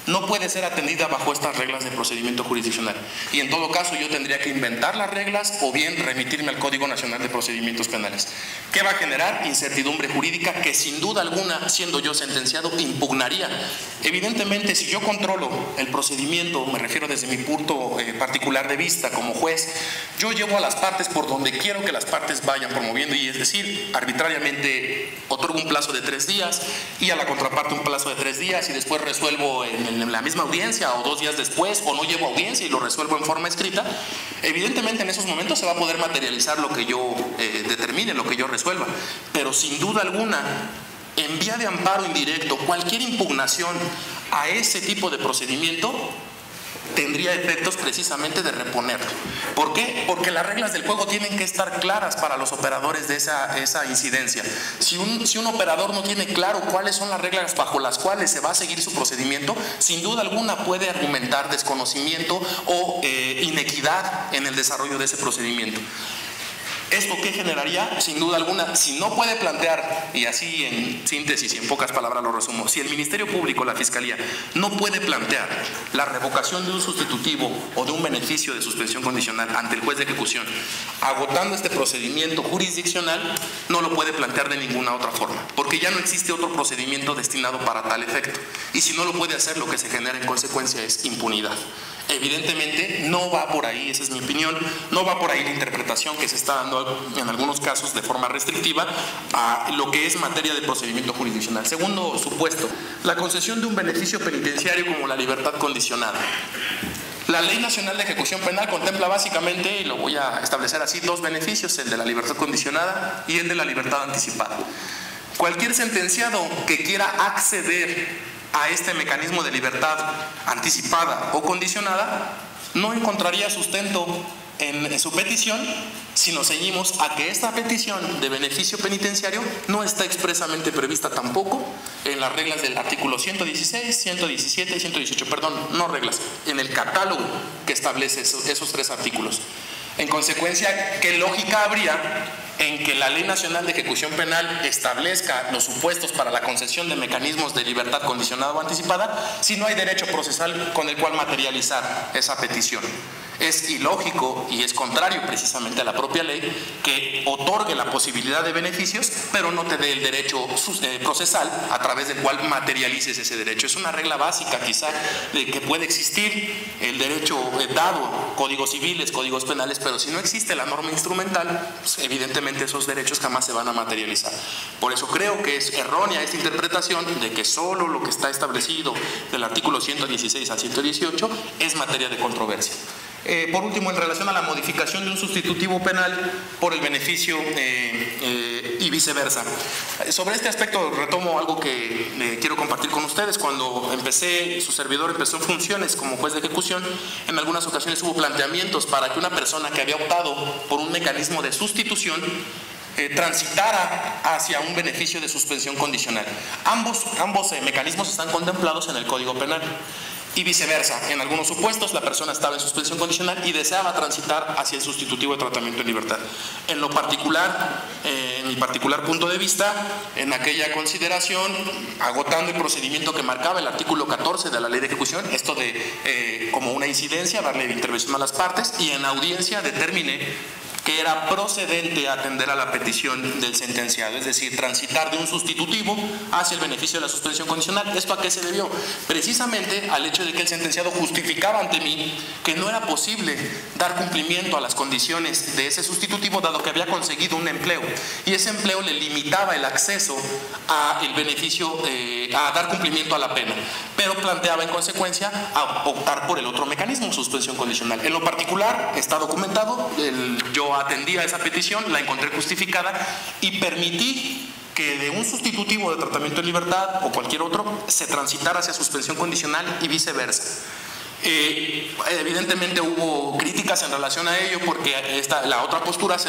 no puede ser atendida bajo estas reglas de procedimiento jurisdiccional. Y en todo caso yo tendría que inventar las reglas o bien remitirme al Código Nacional de Procedimientos Penales. ¿Qué va a generar? Incertidumbre jurídica que sin duda alguna, siendo yo sentenciado, impugnaría. Evidentemente, si yo controlo el procedimiento, me refiero desde mi punto particular de vista, penalista, como juez, yo llevo a las partes por donde quiero que las partes vayan promoviendo, y es decir, arbitrariamente otorgo un plazo de 3 días y a la contraparte un plazo de 3 días y después resuelvo en la misma audiencia o 2 días después, o no llevo audiencia y lo resuelvo en forma escrita. Evidentemente en esos momentos se va a poder materializar lo que yo determine, lo que yo resuelva, pero sin duda alguna, en vía de amparo indirecto, cualquier impugnación a ese tipo de procedimiento tendría efectos precisamente de reponerlo. ¿Por qué? Porque las reglas del juego tienen que estar claras para los operadores de esa incidencia. Si un operador no tiene claro cuáles son las reglas bajo las cuales se va a seguir su procedimiento, sin duda alguna puede argumentar desconocimiento o inequidad en el desarrollo de ese procedimiento. ¿Esto qué generaría? Sin duda alguna, si no puede plantear, y así en síntesis y en pocas palabras lo resumo, si el Ministerio Público, la Fiscalía, no puede plantear la revocación de un sustitutivo o de un beneficio de suspensión condicional ante el juez de ejecución, agotando este procedimiento jurisdiccional, no lo puede plantear de ninguna otra forma, porque ya no existe otro procedimiento destinado para tal efecto. Y si no lo puede hacer, lo que se genera en consecuencia es impunidad. Evidentemente no va por ahí, esa es mi opinión, no va por ahí la interpretación que se está dando en algunos casos de forma restrictiva a lo que es materia de procedimiento jurisdiccional. Segundo supuesto, la concesión de un beneficio penitenciario como la libertad condicionada. La Ley Nacional de Ejecución Penal contempla básicamente, y lo voy a establecer así, 2 beneficios, el de la libertad condicionada y el de la libertad anticipada. Cualquier sentenciado que quiera acceder a este mecanismo de libertad anticipada o condicionada no encontraría sustento en su petición si nos ceñimos a que esta petición de beneficio penitenciario no está expresamente prevista tampoco en las reglas del artículo 116, 117 y 118, perdón, no reglas, en el catálogo que establece esos 3 artículos. En consecuencia, ¿qué lógica habría en que la Ley Nacional de Ejecución Penal establezca los supuestos para la concesión de mecanismos de libertad condicionada o anticipada si no hay derecho procesal con el cual materializar esa petición? Es ilógico y es contrario precisamente a la propia ley que otorgue la posibilidad de beneficios, pero no te dé el derecho procesal a través del cual materialices ese derecho. Es una regla básica quizá de que puede existir el derecho dado, códigos civiles, códigos penales, pero si no existe la norma instrumental, pues evidentemente esos derechos jamás se van a materializar. Por eso creo que es errónea esta interpretación de que solo lo que está establecido del artículo 116 al 118 es materia de controversia. Por último, en relación a la modificación de un sustitutivo penal por el beneficio y viceversa. Sobre este aspecto retomo algo que quiero compartir con ustedes. Cuando su servidor empezó en funciones como juez de ejecución, en algunas ocasiones hubo planteamientos para que una persona que había optado por un mecanismo de sustitución transitara hacia un beneficio de suspensión condicional. Ambos mecanismos están contemplados en el Código Penal. Y viceversa, en algunos supuestos la persona estaba en suspensión condicional y deseaba transitar hacia el sustitutivo de tratamiento en libertad. En lo particular, en mi particular punto de vista, en aquella consideración, agotando el procedimiento que marcaba el artículo 14 de la Ley de Ejecución, esto de como una incidencia, darle intervención a las partes, y en audiencia determiné que era procedente atender a la petición del sentenciado, es decir, transitar de un sustitutivo hacia el beneficio de la suspensión condicional. ¿Esto a qué se debió? Precisamente al hecho de que el sentenciado justificaba ante mí que no era posible dar cumplimiento a las condiciones de ese sustitutivo, dado que había conseguido un empleo, y ese empleo le limitaba el acceso a el beneficio, a dar cumplimiento a la pena, pero planteaba en consecuencia a optar por el otro mecanismo, suspensión condicional. En lo particular está documentado, yo atendí a esa petición, la encontré justificada y permití que de un sustitutivo de tratamiento en libertad o cualquier otro se transitara hacia suspensión condicional y viceversa. Evidentemente hubo críticas en relación a ello porque la otra postura se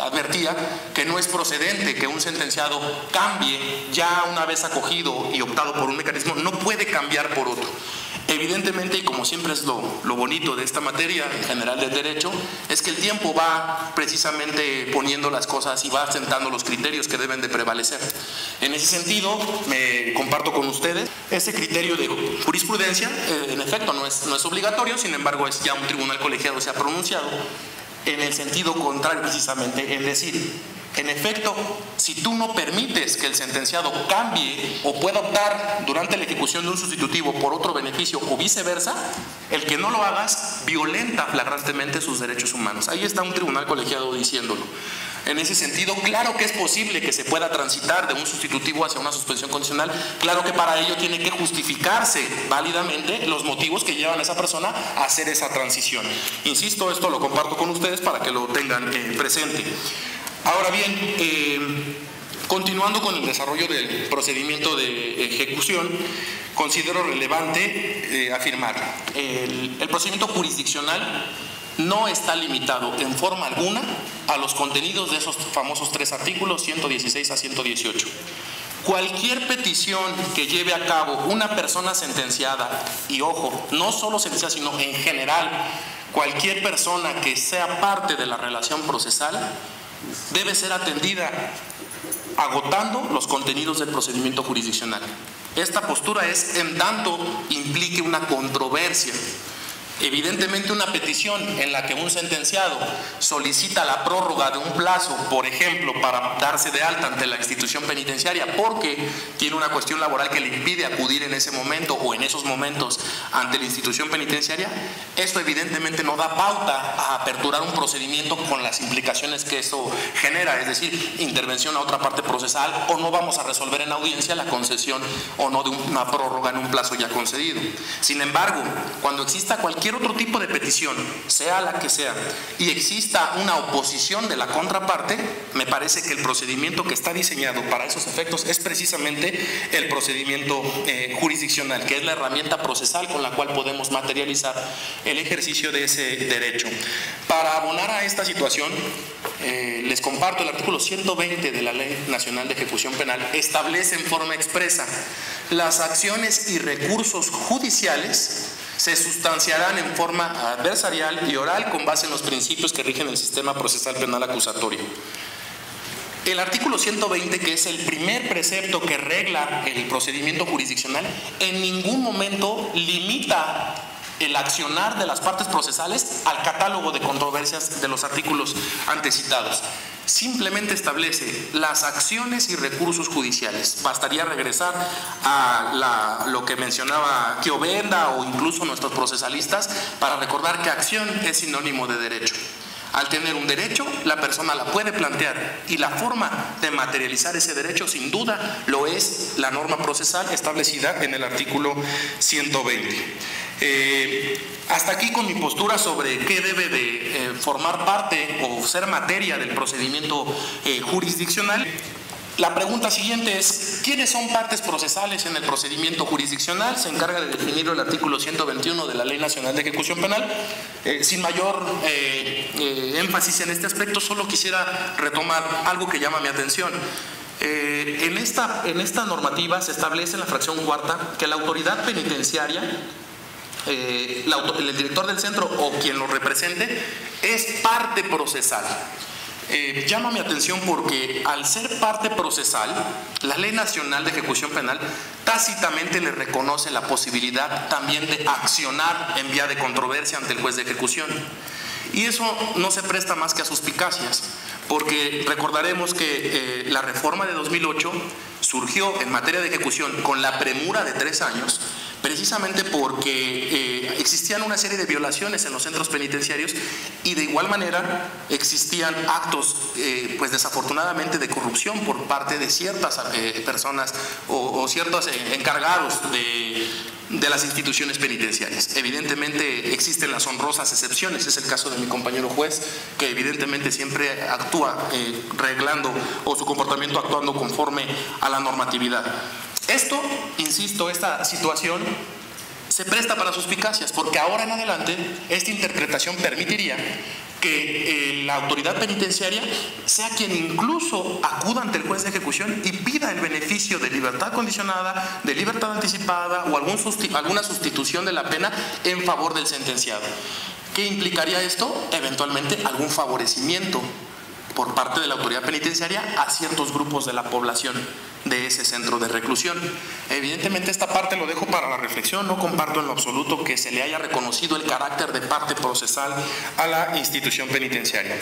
advertía que no es procedente que un sentenciado cambie ya una vez acogido y optado por un mecanismo, no puede cambiar por otro. Evidentemente, y como siempre es lo bonito de esta materia en general del derecho, es que el tiempo va precisamente poniendo las cosas y va asentando los criterios que deben de prevalecer. En ese sentido, me comparto con ustedes ese criterio de jurisprudencia. En efecto, no es obligatorio, sin embargo, es ya un tribunal colegiado se ha pronunciado en el sentido contrario precisamente, es decir, en efecto, si Si tú no permites que el sentenciado cambie o pueda optar durante la ejecución de un sustitutivo por otro beneficio o viceversa, el que no lo hagas violenta flagrantemente sus derechos humanos. Ahí está un tribunal colegiado diciéndolo. En ese sentido, claro que es posible que se pueda transitar de un sustitutivo hacia una suspensión condicional. Claro que para ello tiene que justificarse válidamente los motivos que llevan a esa persona a hacer esa transición. Insisto, esto lo comparto con ustedes para que lo tengan presente. Ahora bien, continuando con el desarrollo del procedimiento de ejecución, considero relevante afirmar el procedimiento jurisdiccional no está limitado en forma alguna a los contenidos de esos famosos 3 artículos, 116 a 118. Cualquier petición que lleve a cabo una persona sentenciada, y ojo, no solo sentenciada, sino en general, cualquier persona que sea parte de la relación procesal, debe ser atendida agotando los contenidos del procedimiento jurisdiccional. Esta postura es en tanto implique una controversia. Evidentemente, una petición en la que un sentenciado solicita la prórroga de un plazo, por ejemplo, para darse de alta ante la institución penitenciaria porque tiene una cuestión laboral que le impide acudir en ese momento o en esos momentos ante la institución penitenciaria, esto evidentemente no da pauta a aperturar un procedimiento con las implicaciones que eso genera, es decir, intervención a otra parte procesal, o no vamos a resolver en audiencia la concesión o no de una prórroga en un plazo ya concedido. Sin embargo, cuando exista cualquier otro tipo de petición, sea la que sea, y exista una oposición de la contraparte, me parece que el procedimiento que está diseñado para esos efectos es precisamente el procedimiento jurisdiccional, que es la herramienta procesal con la cual podemos materializar el ejercicio de ese derecho. Para abonar a esta situación, les comparto el artículo 120 de la Ley Nacional de Ejecución Penal. Establece en forma expresa: las acciones y recursos judiciales se sustanciarán en forma adversarial y oral con base en los principios que rigen el sistema procesal penal acusatorio. El artículo 120, que es el primer precepto que regla el procedimiento jurisdiccional, en ningún momento limita el accionar de las partes procesales al catálogo de controversias de los artículos antecitados. Simplemente establece las acciones y recursos judiciales. Bastaría regresar a lo que mencionaba Kiobenda o incluso nuestros procesalistas para recordar que acción es sinónimo de derecho. Al tener un derecho, la persona la puede plantear, y la forma de materializar ese derecho sin duda lo es la norma procesal establecida en el artículo 120. Hasta aquí con mi postura sobre qué debe de formar parte o ser materia del procedimiento jurisdiccional. La pregunta siguiente es: ¿quiénes son partes procesales en el procedimiento jurisdiccional? Se encarga de definirlo el artículo 121 de la Ley Nacional de Ejecución Penal. Sin mayor énfasis en este aspecto, solo quisiera retomar algo que llama mi atención. En esta normativa se establece en la fracción cuarta que la autoridad penitenciaria, el director del centro o quien lo represente, es parte procesal. Llama mi atención porque al ser parte procesal, la Ley Nacional de Ejecución Penal tácitamente le reconoce la posibilidad también de accionar en vía de controversia ante el juez de ejecución. Y eso no se presta más que a suspicacias, porque recordaremos que la reforma de 2008 surgió en materia de ejecución con la premura de 3 años, precisamente porque existían una serie de violaciones en los centros penitenciarios y de igual manera existían actos, pues desafortunadamente, de corrupción por parte de ciertas personas o ciertos encargados de las instituciones penitenciarias. Evidentemente existen las honrosas excepciones, es el caso de mi compañero juez, que evidentemente siempre actúa reglando o su comportamiento actuando conforme a la normatividad. Esto, insisto, esta situación se presta para suspicacias, porque ahora en adelante esta interpretación permitiría que la autoridad penitenciaria sea quien incluso acuda ante el juez de ejecución y pida el beneficio de libertad condicionada, de libertad anticipada o alguna sustitución de la pena en favor del sentenciado. ¿Qué implicaría esto? Eventualmente algún favorecimiento por parte de la autoridad penitenciaria a ciertos grupos de la población. de ese centro de reclusión. Evidentemente esta parte lo dejo para la reflexión, no comparto en lo absoluto que se le haya reconocido el carácter de parte procesal a la institución penitenciaria.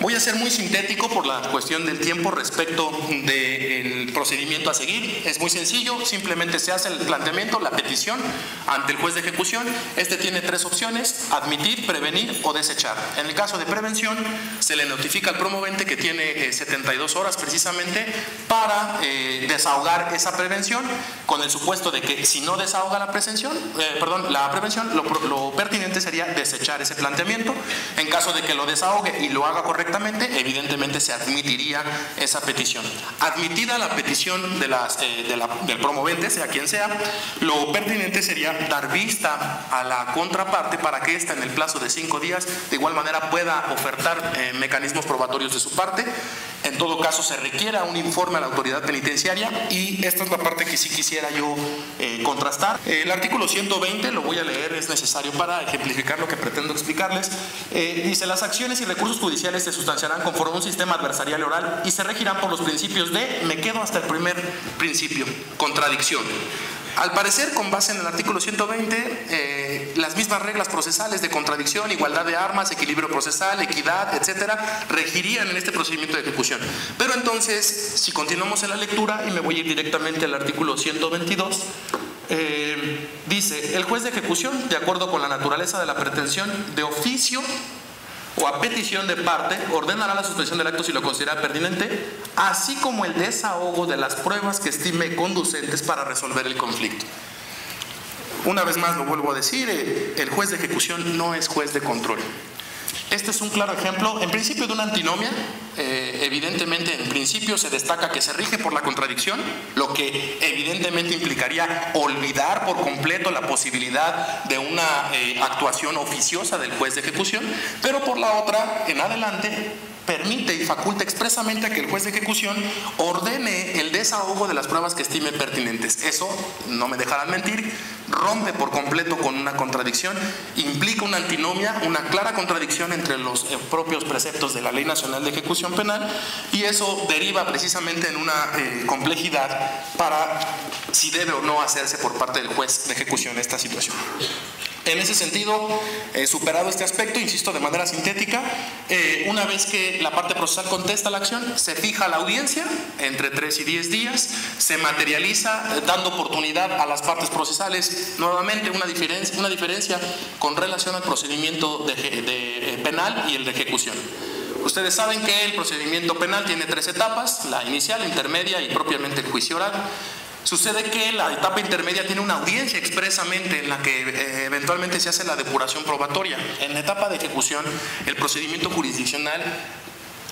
Voy a ser muy sintético por la cuestión del tiempo respecto del procedimiento a seguir. Es muy sencillo, simplemente se hace el planteamiento, la petición ante el juez de ejecución. Este tiene tres opciones: admitir, prevenir o desechar. En el caso de prevención, se le notifica al promovente que tiene 72 horas precisamente para desahogar esa prevención, con el supuesto de que si no desahoga la prevención, lo pertinente sería desechar ese planteamiento. En caso de que lo desahogue y lo haga correctamente, evidentemente se admitiría esa petición. Admitida la petición del promovente, sea quien sea, lo pertinente sería dar vista a la contraparte para que ésta, en el plazo de 5 días, de igual manera pueda ofertar mecanismos probatorios de su parte. En todo caso, se requiera un informe a la autoridad penitenciaria, y esta es la parte que sí quisiera yo contrastar. El artículo 120, lo voy a leer, es necesario para ejemplificar lo que pretendo explicarles. Dice: las acciones y recursos judiciales se sustanciarán conforme a un sistema adversarial oral y se regirán por los principios de, me quedo hasta el primer principio, contradicción. Al parecer, con base en el artículo 120, las mismas reglas procesales de contradicción, igualdad de armas, equilibrio procesal, equidad, etcétera, regirían en este procedimiento de ejecución. Pero entonces, si continuamos en la lectura, y me voy a ir directamente al artículo 122, dice: el juez de ejecución, de acuerdo con la naturaleza de la pretensión, de oficio o a petición de parte, ordenará la suspensión del acto si lo considera pertinente, así como el desahogo de las pruebas que estime conducentes para resolver el conflicto. Una vez más lo vuelvo a decir, el juez de ejecución no es juez de control. Este es un claro ejemplo, en principio, de una antinomia. Evidentemente, en principio se destaca que se rige por la contradicción, lo que evidentemente implicaría olvidar por completo la posibilidad de una actuación oficiosa del juez de ejecución, pero por la otra, en adelante, permite y faculta expresamente a que el juez de ejecución ordene el desahogo de las pruebas que estime pertinentes. Eso, no me dejarán mentir, rompe por completo con una contradicción, implica una antinomia, una clara contradicción entre los propios preceptos de la Ley Nacional de Ejecución Penal, y eso deriva precisamente en una complejidad para si debe o no hacerse por parte del juez de ejecución esta situación. En ese sentido, superado este aspecto, insisto de manera sintética, una vez que la parte procesal contesta la acción, se fija la audiencia entre 3 y 10 días, se materializa dando oportunidad a las partes procesales, nuevamente una diferencia con relación al procedimiento penal y el de ejecución. Ustedes saben que el procedimiento penal tiene 3 etapas: la inicial, intermedia y propiamente el juicio oral. Sucede que la etapa intermedia tiene una audiencia expresamente en la que eventualmente se hace la depuración probatoria. En la etapa de ejecución, el procedimiento jurisdiccional,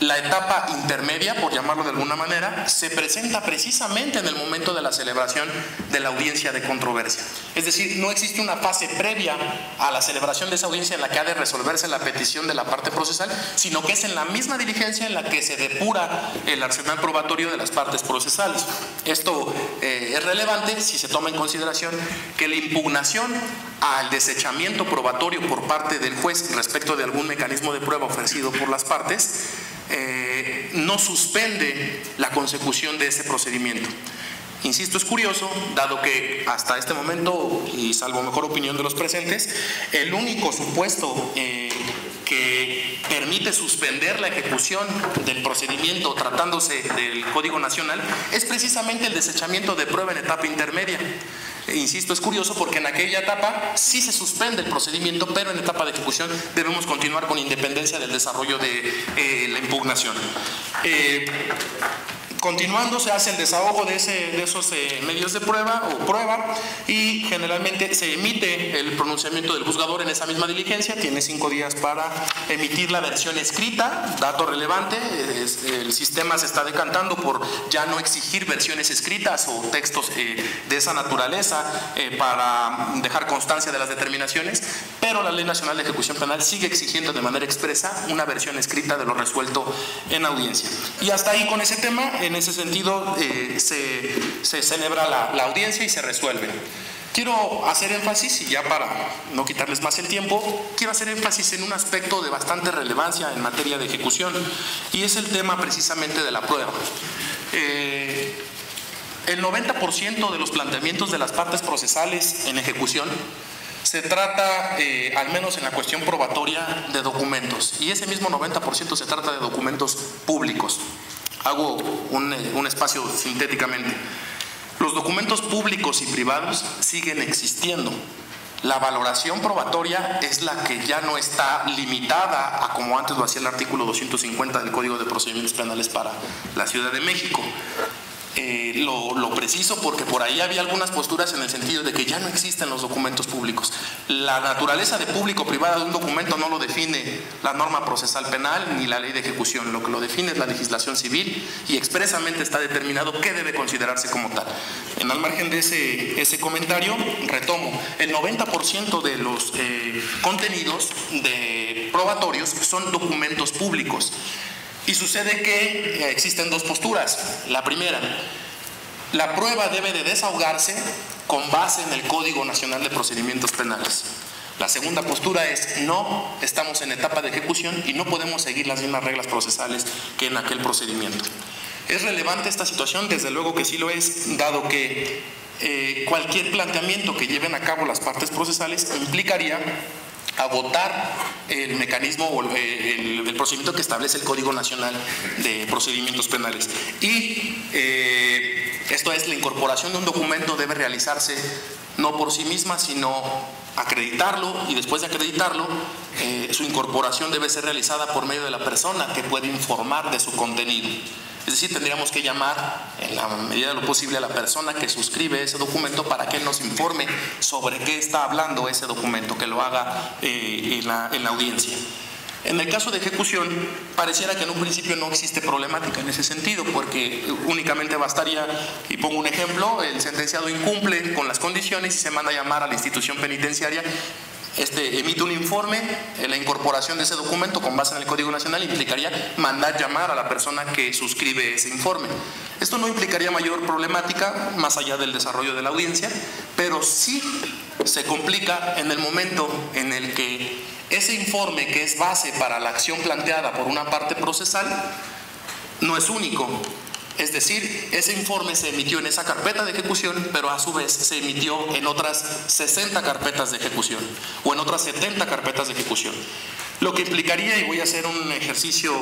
la etapa intermedia, por llamarlo de alguna manera, se presenta precisamente en el momento de la celebración de la audiencia de controversia. Es decir, no existe una fase previa a la celebración de esa audiencia en la que ha de resolverse la petición de la parte procesal, sino que es en la misma diligencia en la que se depura el arsenal probatorio de las partes procesales. Esto es relevante si se toma en consideración que la impugnación al desechamiento probatorio por parte del juez respecto de algún mecanismo de prueba ofrecido por las partes no suspende la consecución de ese procedimiento. Insisto, es curioso, dado que hasta este momento, y salvo mejor opinión de los presentes, el único supuesto que permite suspender la ejecución del procedimiento tratándose del Código Nacional es precisamente el desechamiento de prueba en etapa intermedia. Insisto, es curioso porque en aquella etapa sí se suspende el procedimiento, pero en etapa de ejecución debemos continuar con independencia del desarrollo de la impugnación. Continuando, se hace el desahogo de esos medios de prueba o prueba, y generalmente se emite el pronunciamiento del juzgador en esa misma diligencia. Tiene 5 días para emitir la versión escrita. Dato relevante, el sistema se está decantando por ya no exigir versiones escritas o textos de esa naturaleza para dejar constancia de las determinaciones, pero la Ley Nacional de Ejecución Penal sigue exigiendo de manera expresa una versión escrita de lo resuelto en audiencia. Y hasta ahí con ese tema. En ese sentido se celebra la audiencia y se resuelve. Quiero hacer énfasis, y ya para no quitarles más el tiempo, quiero hacer énfasis en un aspecto de bastante relevancia en materia de ejecución, y es el tema precisamente de la prueba. El 90% de los planteamientos de las partes procesales en ejecución se trata, al menos en la cuestión probatoria, de documentos, y ese mismo 90% se trata de documentos públicos. Hago un espacio sintéticamente. Los documentos públicos y privados siguen existiendo. La valoración probatoria es la que ya no está limitada a como antes lo hacía el artículo 250 del Código de Procedimientos Penales para la Ciudad de México. Lo preciso porque por ahí había algunas posturas en el sentido de que ya no existen los documentos públicos. La naturaleza de público-privada de un documento no lo define la norma procesal penal ni la ley de ejecución. Lo que lo define es la legislación civil y expresamente está determinado qué debe considerarse como tal. Al margen de ese comentario, retomo, el 90% de los contenidos de probatorios son documentos públicos. Y sucede que existen dos posturas. La primera, la prueba debe de desahogarse con base en el Código Nacional de Procedimientos Penales. La segunda postura es, no, estamos en etapa de ejecución y no podemos seguir las mismas reglas procesales que en aquel procedimiento. ¿Es relevante esta situación? Desde luego que sí lo es, dado que cualquier planteamiento que lleven a cabo las partes procesales implicaría agotar el mecanismo o el procedimiento que establece el Código Nacional de Procedimientos Penales. Y esto es, la incorporación de un documento debe realizarse no por sí misma, sino acreditarlo, y después de acreditarlo, su incorporación debe ser realizada por medio de la persona que puede informar de su contenido. Es decir, tendríamos que llamar en la medida de lo posible a la persona que suscribe ese documento para que él nos informe sobre qué está hablando ese documento, que lo haga en la audiencia. En el caso de ejecución, pareciera que en un principio no existe problemática en ese sentido, porque únicamente bastaría, y pongo un ejemplo, el sentenciado incumple con las condiciones y se manda a llamar a la institución penitenciaria. Emite un informe, la incorporación de ese documento con base en el Código Nacional implicaría mandar llamar a la persona que suscribe ese informe. Esto no implicaría mayor problemática más allá del desarrollo de la audiencia, pero sí se complica en el momento en el que ese informe, que es base para la acción planteada por una parte procesal, no es único. Es decir, ese informe se emitió en esa carpeta de ejecución, pero a su vez se emitió en otras 60 carpetas de ejecución o en otras 70 carpetas de ejecución. Lo que implicaría, y voy a hacer un ejercicio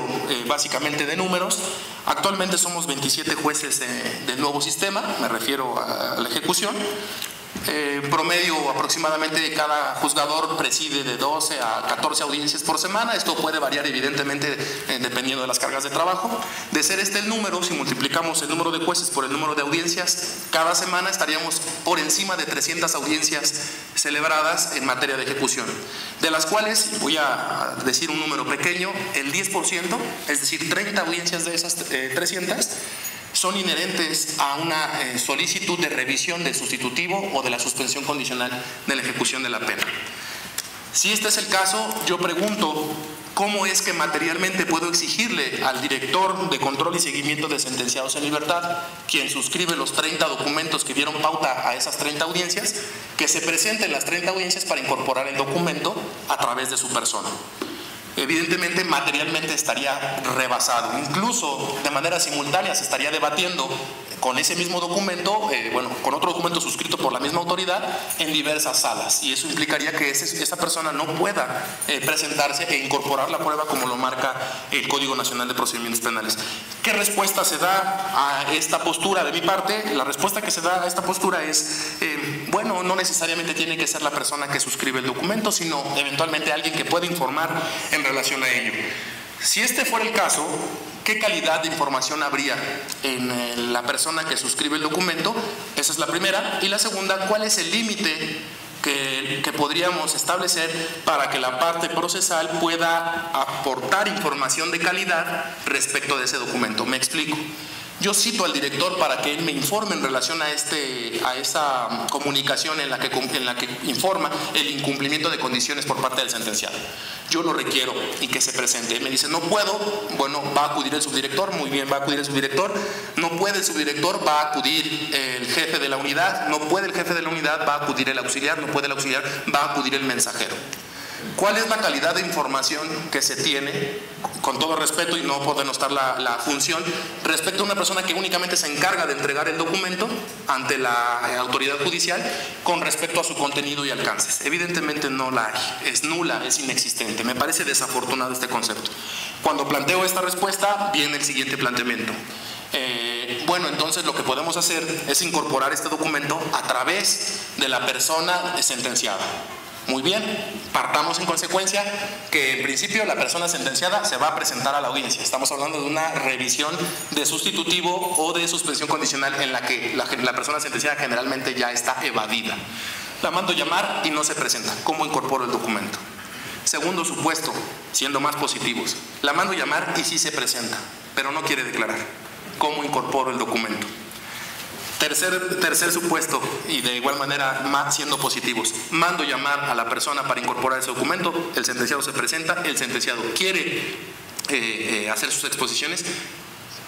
básicamente de números, actualmente somos 27 jueces del nuevo sistema, me refiero a la ejecución. Promedio aproximadamente cada juzgador preside de 12 a 14 audiencias por semana. Esto puede variar evidentemente dependiendo de las cargas de trabajo. De ser este el número, si multiplicamos el número de jueces por el número de audiencias, cada semana estaríamos por encima de 300 audiencias celebradas en materia de ejecución, de las cuales, voy a decir un número pequeño, el 10%, es decir, 30 audiencias de esas 300, son inherentes a una solicitud de revisión del sustitutivo o de la suspensión condicional de la ejecución de la pena. Si este es el caso, yo pregunto, ¿cómo es que materialmente puedo exigirle al director de control y seguimiento de sentenciados en libertad, quien suscribe los 30 documentos que dieron pauta a esas 30 audiencias, que se presenten las 30 audiencias para incorporar el documento a través de su persona? Evidentemente, materialmente estaría rebasado. Incluso de manera simultánea se estaría debatiendo con ese mismo documento, con otro documento suscrito por la misma autoridad en diversas salas, y eso implicaría que esa persona no pueda presentarse e incorporar la prueba como lo marca el Código Nacional de Procedimientos Penales. ¿Qué respuesta se da a esta postura de mi parte? La respuesta que se da a esta postura es, no necesariamente tiene que ser la persona que suscribe el documento, sino eventualmente alguien que pueda informar en relación a ello. Si este fuera el caso, ¿qué calidad de información habría en la persona que suscribe el documento? Esa es la primera. Y la segunda, ¿cuál es el límite que podríamos establecer para que la parte procesal pueda aportar información de calidad respecto de ese documento? Me explico. Yo cito al director para que él me informe en relación a esa comunicación en la que informa el incumplimiento de condiciones por parte del sentenciado. Yo lo requiero y que se presente. Él me dice, no puedo, va a acudir el subdirector, muy bien, va a acudir el subdirector. No puede el subdirector, va a acudir el jefe de la unidad. No puede el jefe de la unidad, va a acudir el auxiliar. No puede el auxiliar, va a acudir el mensajero. ¿Cuál es la calidad de información que se tiene, con todo respeto y no por denostar la función, respecto a una persona que únicamente se encarga de entregar el documento ante la autoridad judicial con respecto a su contenido y alcances? Evidentemente no la hay, es nula, es inexistente. Me parece desafortunado este concepto. Cuando planteo esta respuesta, viene el siguiente planteamiento. Bueno, entonces lo que podemos hacer es incorporar este documento a través de la persona sentenciada. Muy bien, partamos en consecuencia que en principio la persona sentenciada se va a presentar a la audiencia. Estamos hablando de una revisión de sustitutivo o de suspensión condicional en la que la persona sentenciada generalmente ya está evadida. La mando llamar y no se presenta. ¿Cómo incorporo el documento? Segundo supuesto, siendo más positivos, la mando llamar y sí se presenta, pero no quiere declarar. ¿Cómo incorporo el documento? Tercer supuesto, y de igual manera más siendo positivos, mando llamar a la persona para incorporar ese documento, el sentenciado se presenta, el sentenciado quiere hacer sus exposiciones,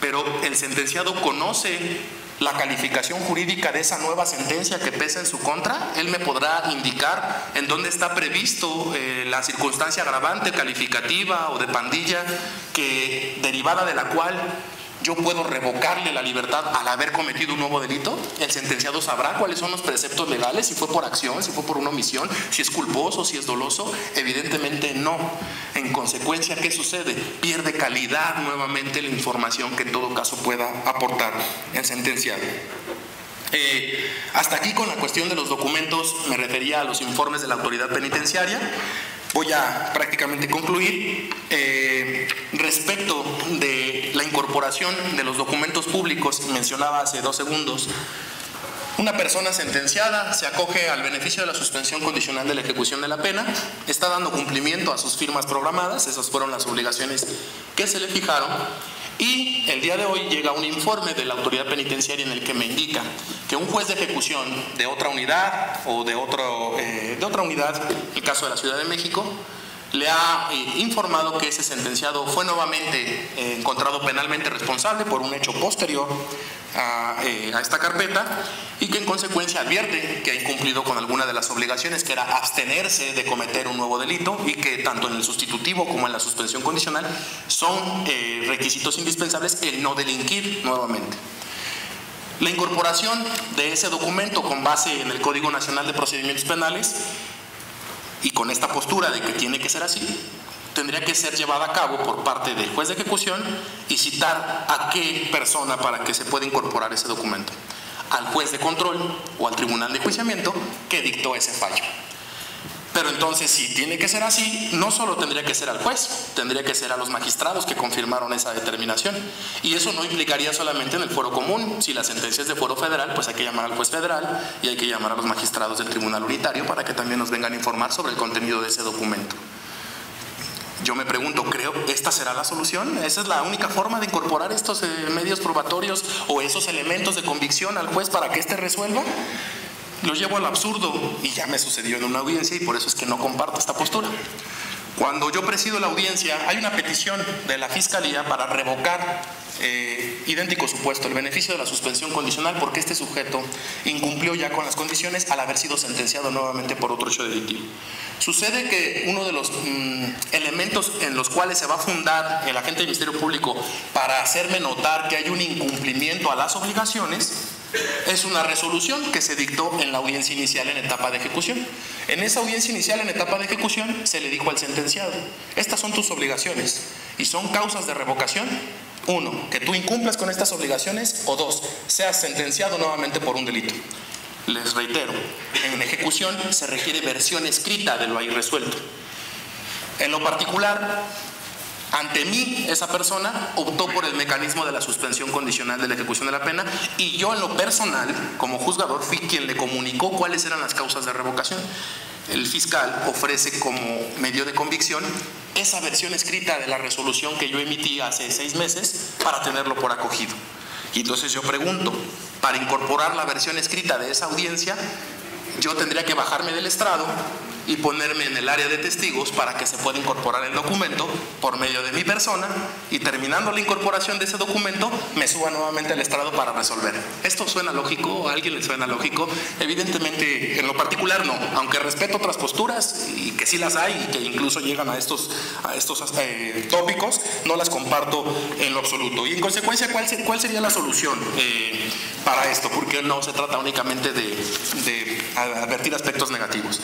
pero el sentenciado conoce la calificación jurídica de esa nueva sentencia que pesa en su contra. Él me podrá indicar en dónde está previsto la circunstancia agravante, calificativa o de pandilla, que derivada de la cual yo puedo revocarle la libertad al haber cometido un nuevo delito. El sentenciado sabrá cuáles son los preceptos legales, si fue por acción, si fue por una omisión, si es culposo, si es doloso. Evidentemente no. En consecuencia, ¿qué sucede? Pierde calidad nuevamente la información que en todo caso pueda aportar el sentenciado. Hasta aquí con la cuestión de los documentos me refería a los informes de la autoridad penitenciaria. Voy a prácticamente concluir. Respecto de la incorporación de los documentos públicos, mencionaba hace 2 segundos, una persona sentenciada se acoge al beneficio de la suspensión condicional de la ejecución de la pena, está dando cumplimiento a sus firmas programadas, esas fueron las obligaciones que se le fijaron, y el día de hoy llega un informe de la autoridad penitenciaria en el que me indica que un juez de ejecución de otra unidad o de otra unidad, el caso de la Ciudad de México, le ha informado que ese sentenciado fue nuevamente encontrado penalmente responsable por un hecho posterior a esta carpeta y que en consecuencia advierte que ha incumplido con alguna de las obligaciones, que era abstenerse de cometer un nuevo delito, y que tanto en el sustitutivo como en la suspensión condicional son requisitos indispensables el no delinquir nuevamente. La incorporación de ese documento con base en el Código Nacional de Procedimientos Penales y con esta postura de que tiene que ser así, tendría que ser llevada a cabo por parte del juez de ejecución y citar a qué persona para que se pueda incorporar ese documento: al juez de control o al tribunal de enjuiciamiento que dictó ese fallo. Pero entonces, si tiene que ser así, no solo tendría que ser al juez, tendría que ser a los magistrados que confirmaron esa determinación. Y eso no implicaría solamente en el fuero común. Si la sentencia es de fuero federal, pues hay que llamar al juez federal y hay que llamar a los magistrados del tribunal unitario para que también nos vengan a informar sobre el contenido de ese documento. Yo me pregunto, ¿esta será la solución? ¿Esa es la única forma de incorporar estos medios probatorios o esos elementos de convicción al juez para que éste resuelva? Lo llevo al absurdo y ya me sucedió en una audiencia y por eso es que no comparto esta postura. Cuando yo presido la audiencia, hay una petición de la Fiscalía para revocar, idéntico supuesto, el beneficio de la suspensión condicional porque este sujeto incumplió ya con las condiciones al haber sido sentenciado nuevamente por otro hecho delictivo. Sucede que uno de los elementos en los cuales se va a fundar el agente del Ministerio Público para hacerme notar que hay un incumplimiento a las obligaciones es una resolución que se dictó en la audiencia inicial en etapa de ejecución. En esa audiencia inicial en etapa de ejecución se le dijo al sentenciado: estas son tus obligaciones y son causas de revocación. 1, que tú incumplas con estas obligaciones, o 2, seas sentenciado nuevamente por un delito. Les reitero, en ejecución se requiere versión escrita de lo ahí resuelto. En lo particular, ante mí, esa persona optó por el mecanismo de la suspensión condicional de la ejecución de la pena y yo en lo personal, como juzgador, fui quien le comunicó cuáles eran las causas de revocación. El fiscal ofrece como medio de convicción esa versión escrita de la resolución que yo emití hace 6 meses para tenerlo por acogido. Y entonces yo pregunto, para incorporar la versión escrita de esa audiencia, yo tendría que bajarme del estrado y ponerme en el área de testigos para que se pueda incorporar el documento por medio de mi persona, y terminando la incorporación de ese documento me suba nuevamente al estrado para resolver. ¿Esto suena lógico? ¿A alguien le suena lógico? Evidentemente, en lo particular no, aunque respeto otras posturas y que sí las hay y que incluso llegan a estos tópicos, no las comparto en lo absoluto. Y en consecuencia, ¿cuál sería la solución para esto? Porque no se trata únicamente de advertir aspectos negativos.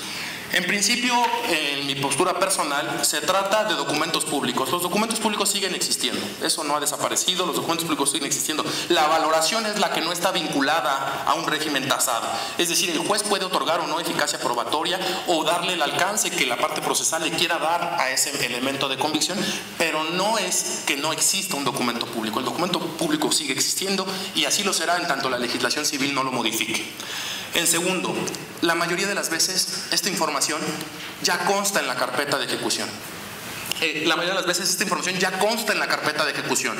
En principio, en mi postura personal, se trata de documentos públicos. Los documentos públicos siguen existiendo, eso no ha desaparecido, los documentos públicos siguen existiendo. La valoración es la que no está vinculada a un régimen tasado. Es decir, el juez puede otorgar o no eficacia probatoria o darle el alcance que la parte procesal le quiera dar a ese elemento de convicción, pero no es que no exista un documento público. El documento público sigue existiendo y así lo será en tanto la legislación civil no lo modifique. En segundo, la mayoría de las veces esta información ya consta en la carpeta de ejecución. La mayoría de las veces esta información ya consta en la carpeta de ejecución.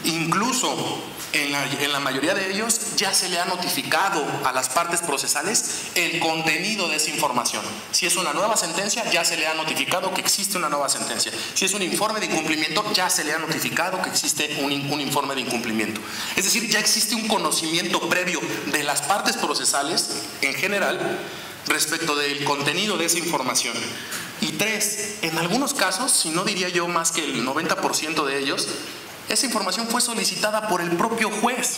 Incluso en la mayoría de ellos ya se le ha notificado a las partes procesales el contenido de esa información. Si es una nueva sentencia, ya se le ha notificado que existe una nueva sentencia. Si es un informe de incumplimiento, ya se le ha notificado que existe un informe de incumplimiento. Es decir, ya existe un conocimiento previo de las partes procesales en general respecto del contenido de esa información. Y tres, en algunos casos, si no diría yo más que el 90% de ellos, esa información fue solicitada por el propio juez.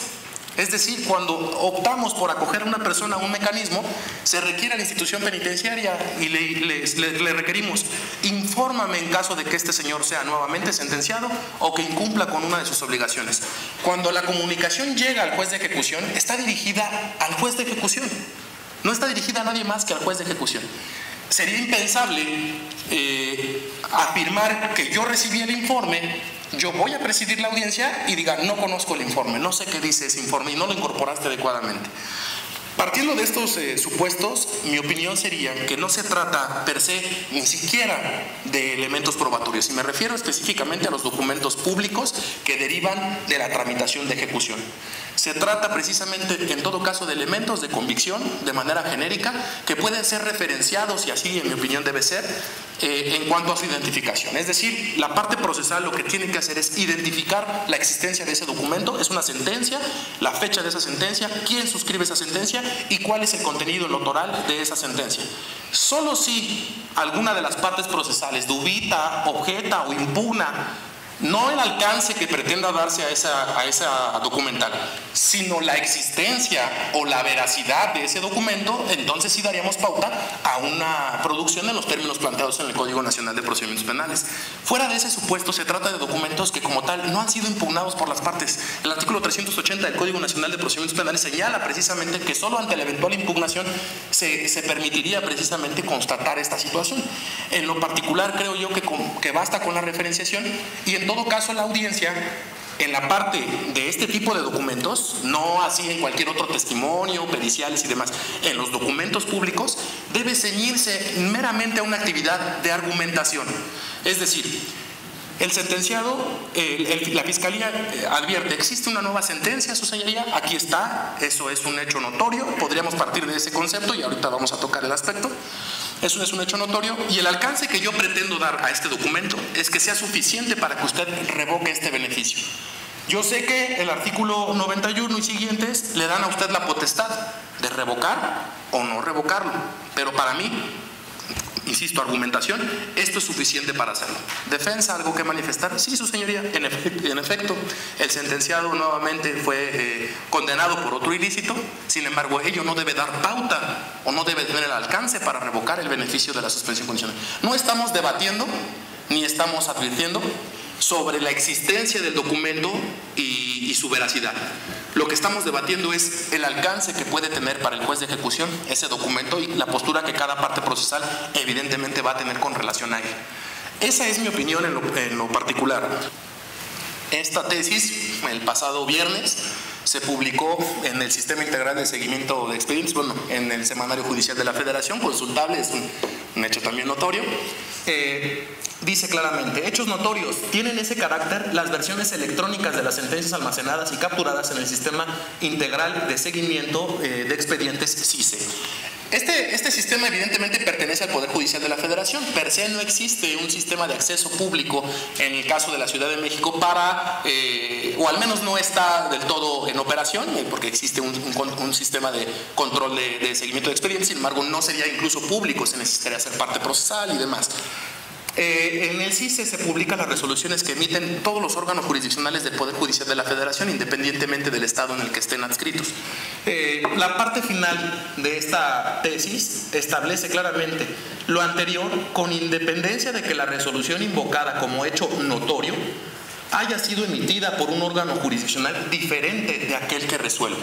Es decir, cuando optamos por acoger a una persona a un mecanismo, se requiere a la institución penitenciaria y le requerimos: infórmame en caso de que este señor sea nuevamente sentenciado o que incumpla con una de sus obligaciones. Cuando la comunicación llega al juez de ejecución, está dirigida al juez de ejecución, no está dirigida a nadie más que al juez de ejecución. Sería impensable afirmar que yo recibí el informe, yo voy a presidir la audiencia y diga: no conozco el informe, no sé qué dice ese informe y no lo incorporaste adecuadamente. Partiendo de estos supuestos, mi opinión sería que no se trata per se ni siquiera de elementos probatorios, y me refiero específicamente a los documentos públicos que derivan de la tramitación de ejecución. Se trata precisamente, en todo caso, de elementos de convicción de manera genérica que pueden ser referenciados, y así en mi opinión debe ser, en cuanto a su identificación. Es decir, la parte procesal lo que tiene que hacer es identificar la existencia de ese documento, es una sentencia, la fecha de esa sentencia, quién suscribe esa sentencia y cuál es el contenido lotoral de esa sentencia. Solo si alguna de las partes procesales dubita, objeta o impugna no el alcance que pretenda darse a esa documental, sino la existencia o la veracidad de ese documento, entonces sí daríamos pauta a una producción en los términos planteados en el Código Nacional de Procedimientos Penales. Fuera de ese supuesto, se trata de documentos que como tal no han sido impugnados por las partes. El artículo 380 del Código Nacional de Procedimientos Penales señala precisamente que solo ante la eventual impugnación se permitiría precisamente constatar esta situación. En lo particular, creo yo que basta con la referenciación, y en todo caso la audiencia, en la parte de este tipo de documentos, no así en cualquier otro testimonio, periciales y demás, en los documentos públicos debe ceñirse meramente a una actividad de argumentación. Es decir, el sentenciado, la fiscalía advierte: existe una nueva sentencia, su señoría, aquí está, eso es un hecho notorio, podríamos partir de ese concepto y ahorita vamos a tocar el aspecto. Eso es un hecho notorio, y el alcance que yo pretendo dar a este documento es que sea suficiente para que usted revoque este beneficio. Yo sé que el artículo 91 y siguientes le dan a usted la potestad de revocar o no revocarlo, pero para mí, insisto, argumentación, esto es suficiente para hacerlo. ¿Defensa, algo que manifestar? Sí, su señoría, en efecto, el sentenciado nuevamente fue condenado por otro ilícito, sin embargo, ello no debe dar pauta o no debe tener el alcance para revocar el beneficio de la suspensión condicional. No estamos debatiendo ni estamos advirtiendo sobre la existencia del documento y su veracidad. Lo que estamos debatiendo es el alcance que puede tener para el juez de ejecución ese documento y la postura que cada parte procesal evidentemente va a tener con relación a él. Esa es mi opinión en lo particular. Esta tesis, el pasado viernes, se publicó en el Sistema Integral de Seguimiento de Expedientes, bueno, en el Semanario Judicial de la Federación, consultable, es un hecho también notorio. Dice claramente: hechos notorios, tienen ese carácter las versiones electrónicas de las sentencias almacenadas y capturadas en el Sistema Integral de Seguimiento de Expedientes, SISE. Este sistema evidentemente pertenece al Poder Judicial de la Federación. Per se no existe un sistema de acceso público en el caso de la Ciudad de México para, o al menos no está del todo en operación, porque existe un sistema de control de seguimiento de expedientes. Sin embargo, no sería incluso público, se necesitaría ser parte procesal y demás. En el CICE se publican las resoluciones que emiten todos los órganos jurisdiccionales del Poder Judicial de la Federación, independientemente del estado en el que estén adscritos. La parte final de esta tesis establece claramente lo anterior, con independencia de que la resolución invocada como hecho notorio haya sido emitida por un órgano jurisdiccional diferente de aquel que resuelve.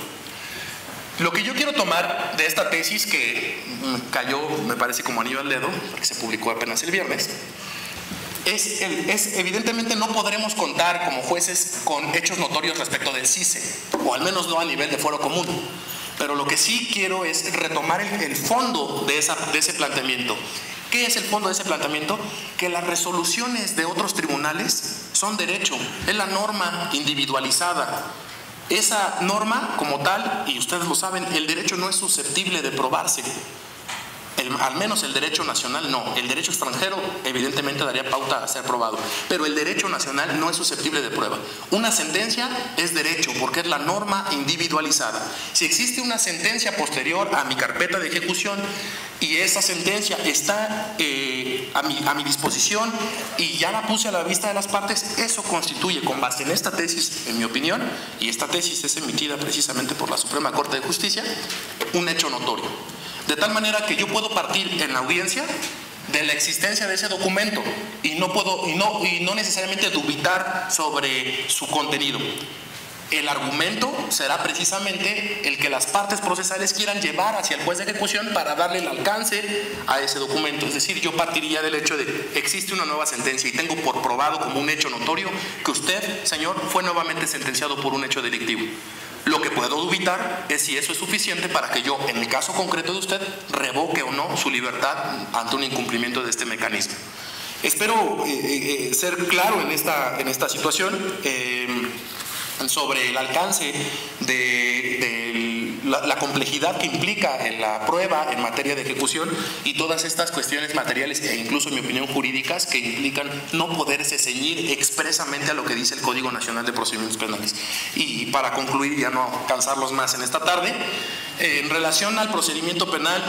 Lo que yo quiero tomar de esta tesis, que cayó, me parece, como anillo al dedo, porque se publicó apenas el viernes, es evidentemente no podremos contar como jueces con hechos notorios respecto del CICE, o al menos no a nivel de foro común. Pero lo que sí quiero es retomar el fondo de ese planteamiento. ¿Qué es el fondo de ese planteamiento? Que las resoluciones de otros tribunales son derecho, es la norma individualizada. Esa norma como tal, y ustedes lo saben, el derecho no es susceptible de probarse. Al menos el derecho nacional no. El derecho extranjero evidentemente daría pauta a ser probado, pero el derecho nacional no es susceptible de prueba. Una sentencia es derecho porque es la norma individualizada. Si existe una sentencia posterior a mi carpeta de ejecución y esa sentencia está a mi disposición y ya la puse a la vista de las partes, eso constituye, con base en esta tesis, en mi opinión, y esta tesis es emitida precisamente por la Suprema Corte de Justicia, un hecho notorio. De tal manera que yo puedo partir en la audiencia de la existencia de ese documento y no necesariamente dubitar sobre su contenido. El argumento será precisamente el que las partes procesales quieran llevar hacia el juez de ejecución para darle el alcance a ese documento. Es decir, yo partiría del hecho de existe una nueva sentencia y tengo por probado como un hecho notorio que usted, señor, fue nuevamente sentenciado por un hecho delictivo. Lo que puedo dubitar es si eso es suficiente para que yo, en el caso concreto de usted, revoque o no su libertad ante un incumplimiento de este mecanismo. Espero ser claro en esta situación sobre el alcance de la complejidad que implica en la prueba en materia de ejecución y todas estas cuestiones materiales e incluso, en mi opinión, jurídicas que implican no poderse ceñir expresamente a lo que dice el Código Nacional de Procedimientos Penales. Y para concluir, ya no cansarlos más en esta tarde, en relación al procedimiento penal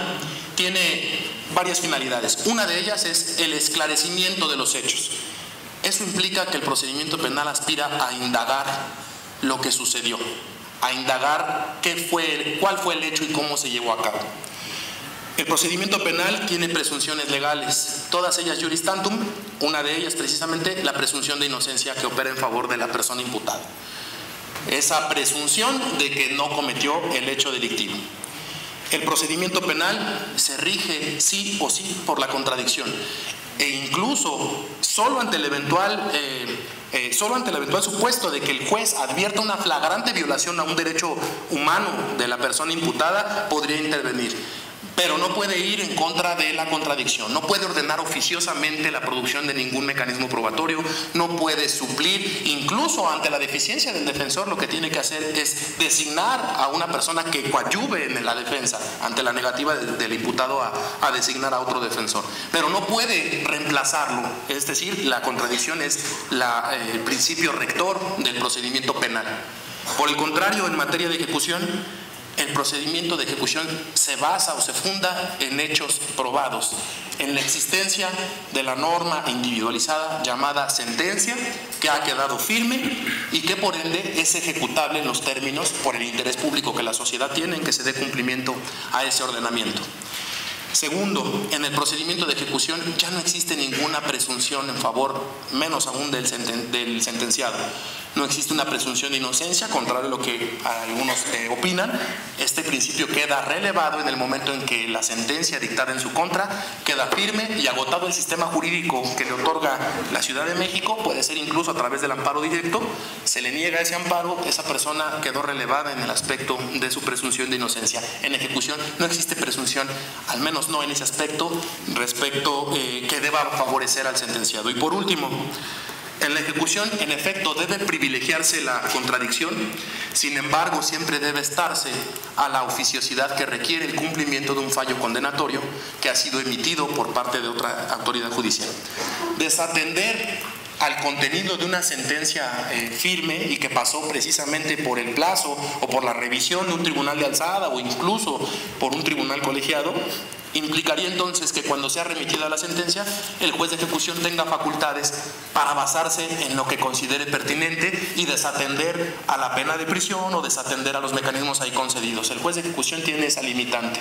tiene varias finalidades. Una de ellas es el esclarecimiento de los hechos. Eso implica que el procedimiento penal aspira a indagar lo que sucedió, a indagar cuál fue el hecho y cómo se llevó a cabo. El procedimiento penal tiene presunciones legales, todas ellas juris tantum, una de ellas precisamente la presunción de inocencia que opera en favor de la persona imputada. Esa presunción de que no cometió el hecho delictivo. El procedimiento penal se rige sí o sí por la contradicción e incluso solo ante el eventual supuesto de que el juez advierta una flagrante violación a un derecho humano de la persona imputada, podría intervenir. Pero no puede ir en contra de la contradicción, no puede ordenar oficiosamente la producción de ningún mecanismo probatorio, no puede suplir, incluso ante la deficiencia del defensor, lo que tiene que hacer es designar a una persona que coadyuve en la defensa ante la negativa del imputado a designar a otro defensor. Pero no puede reemplazarlo, es decir, la contradicción es el principio rector del procedimiento penal. Por el contrario, en materia de ejecución, el procedimiento de ejecución se basa o se funda en hechos probados, en la existencia de la norma individualizada llamada sentencia, que ha quedado firme y que por ende es ejecutable en los términos por el interés público que la sociedad tiene en que se dé cumplimiento a ese ordenamiento. Segundo, en el procedimiento de ejecución ya no existe ninguna presunción en favor, menos aún del sentenciado. No existe una presunción de inocencia, contrario a lo que algunos opinan. Este principio queda relevado en el momento en que la sentencia dictada en su contra queda firme y agotado el sistema jurídico que le otorga la Ciudad de México, puede ser incluso a través del amparo directo, se le niega ese amparo, esa persona quedó relevada en el aspecto de su presunción de inocencia. En ejecución no existe presunción, al menos no en ese aspecto, respecto que deba favorecer al sentenciado. Y por último, En la ejecución, en efecto, debe privilegiarse la contradicción, sin embargo, siempre debe estarse a la oficiosidad que requiere el cumplimiento de un fallo condenatorio que ha sido emitido por parte de otra autoridad judicial. Desatender al contenido de una sentencia firme y que pasó precisamente por el plazo o por la revisión de un tribunal de alzada o incluso por un tribunal colegiado, implicaría entonces que cuando sea remitida la sentencia, el juez de ejecución tenga facultades para basarse en lo que considere pertinente y desatender a la pena de prisión o desatender a los mecanismos ahí concedidos. El juez de ejecución tiene esa limitante.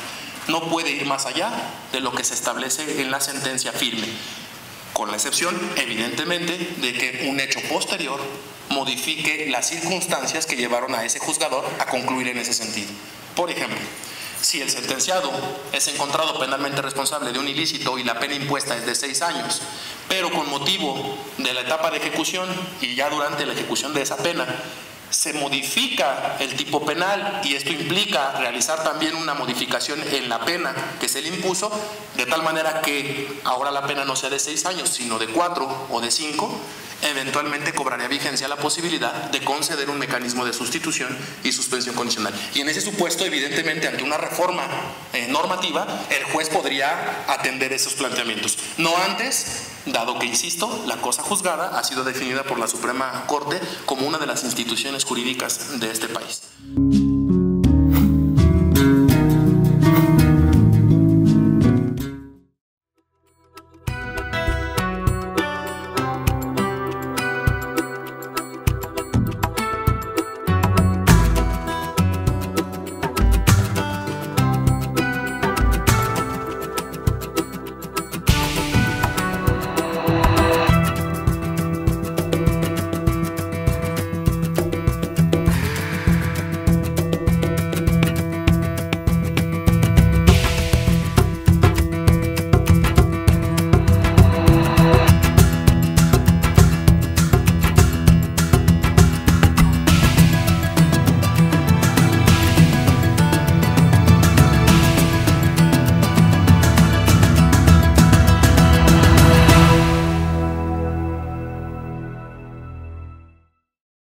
No puede ir más allá de lo que se establece en la sentencia firme, con la excepción, evidentemente, de que un hecho posterior modifique las circunstancias que llevaron a ese juzgador a concluir en ese sentido. Por ejemplo, si el sentenciado es encontrado penalmente responsable de un ilícito y la pena impuesta es de 6 años, pero con motivo de la etapa de ejecución y ya durante la ejecución de esa pena, se modifica el tipo penal y esto implica realizar también una modificación en la pena que se le impuso, de tal manera que ahora la pena no sea de 6 años, sino de 4 o de 5, eventualmente cobraría vigencia la posibilidad de conceder un mecanismo de sustitución y suspensión condicional. Y en ese supuesto, evidentemente, ante una reforma normativa, el juez podría atender esos planteamientos. No antes, dado que, insisto, la cosa juzgada ha sido definida por la Suprema Corte como una de las instituciones jurídicas de este país.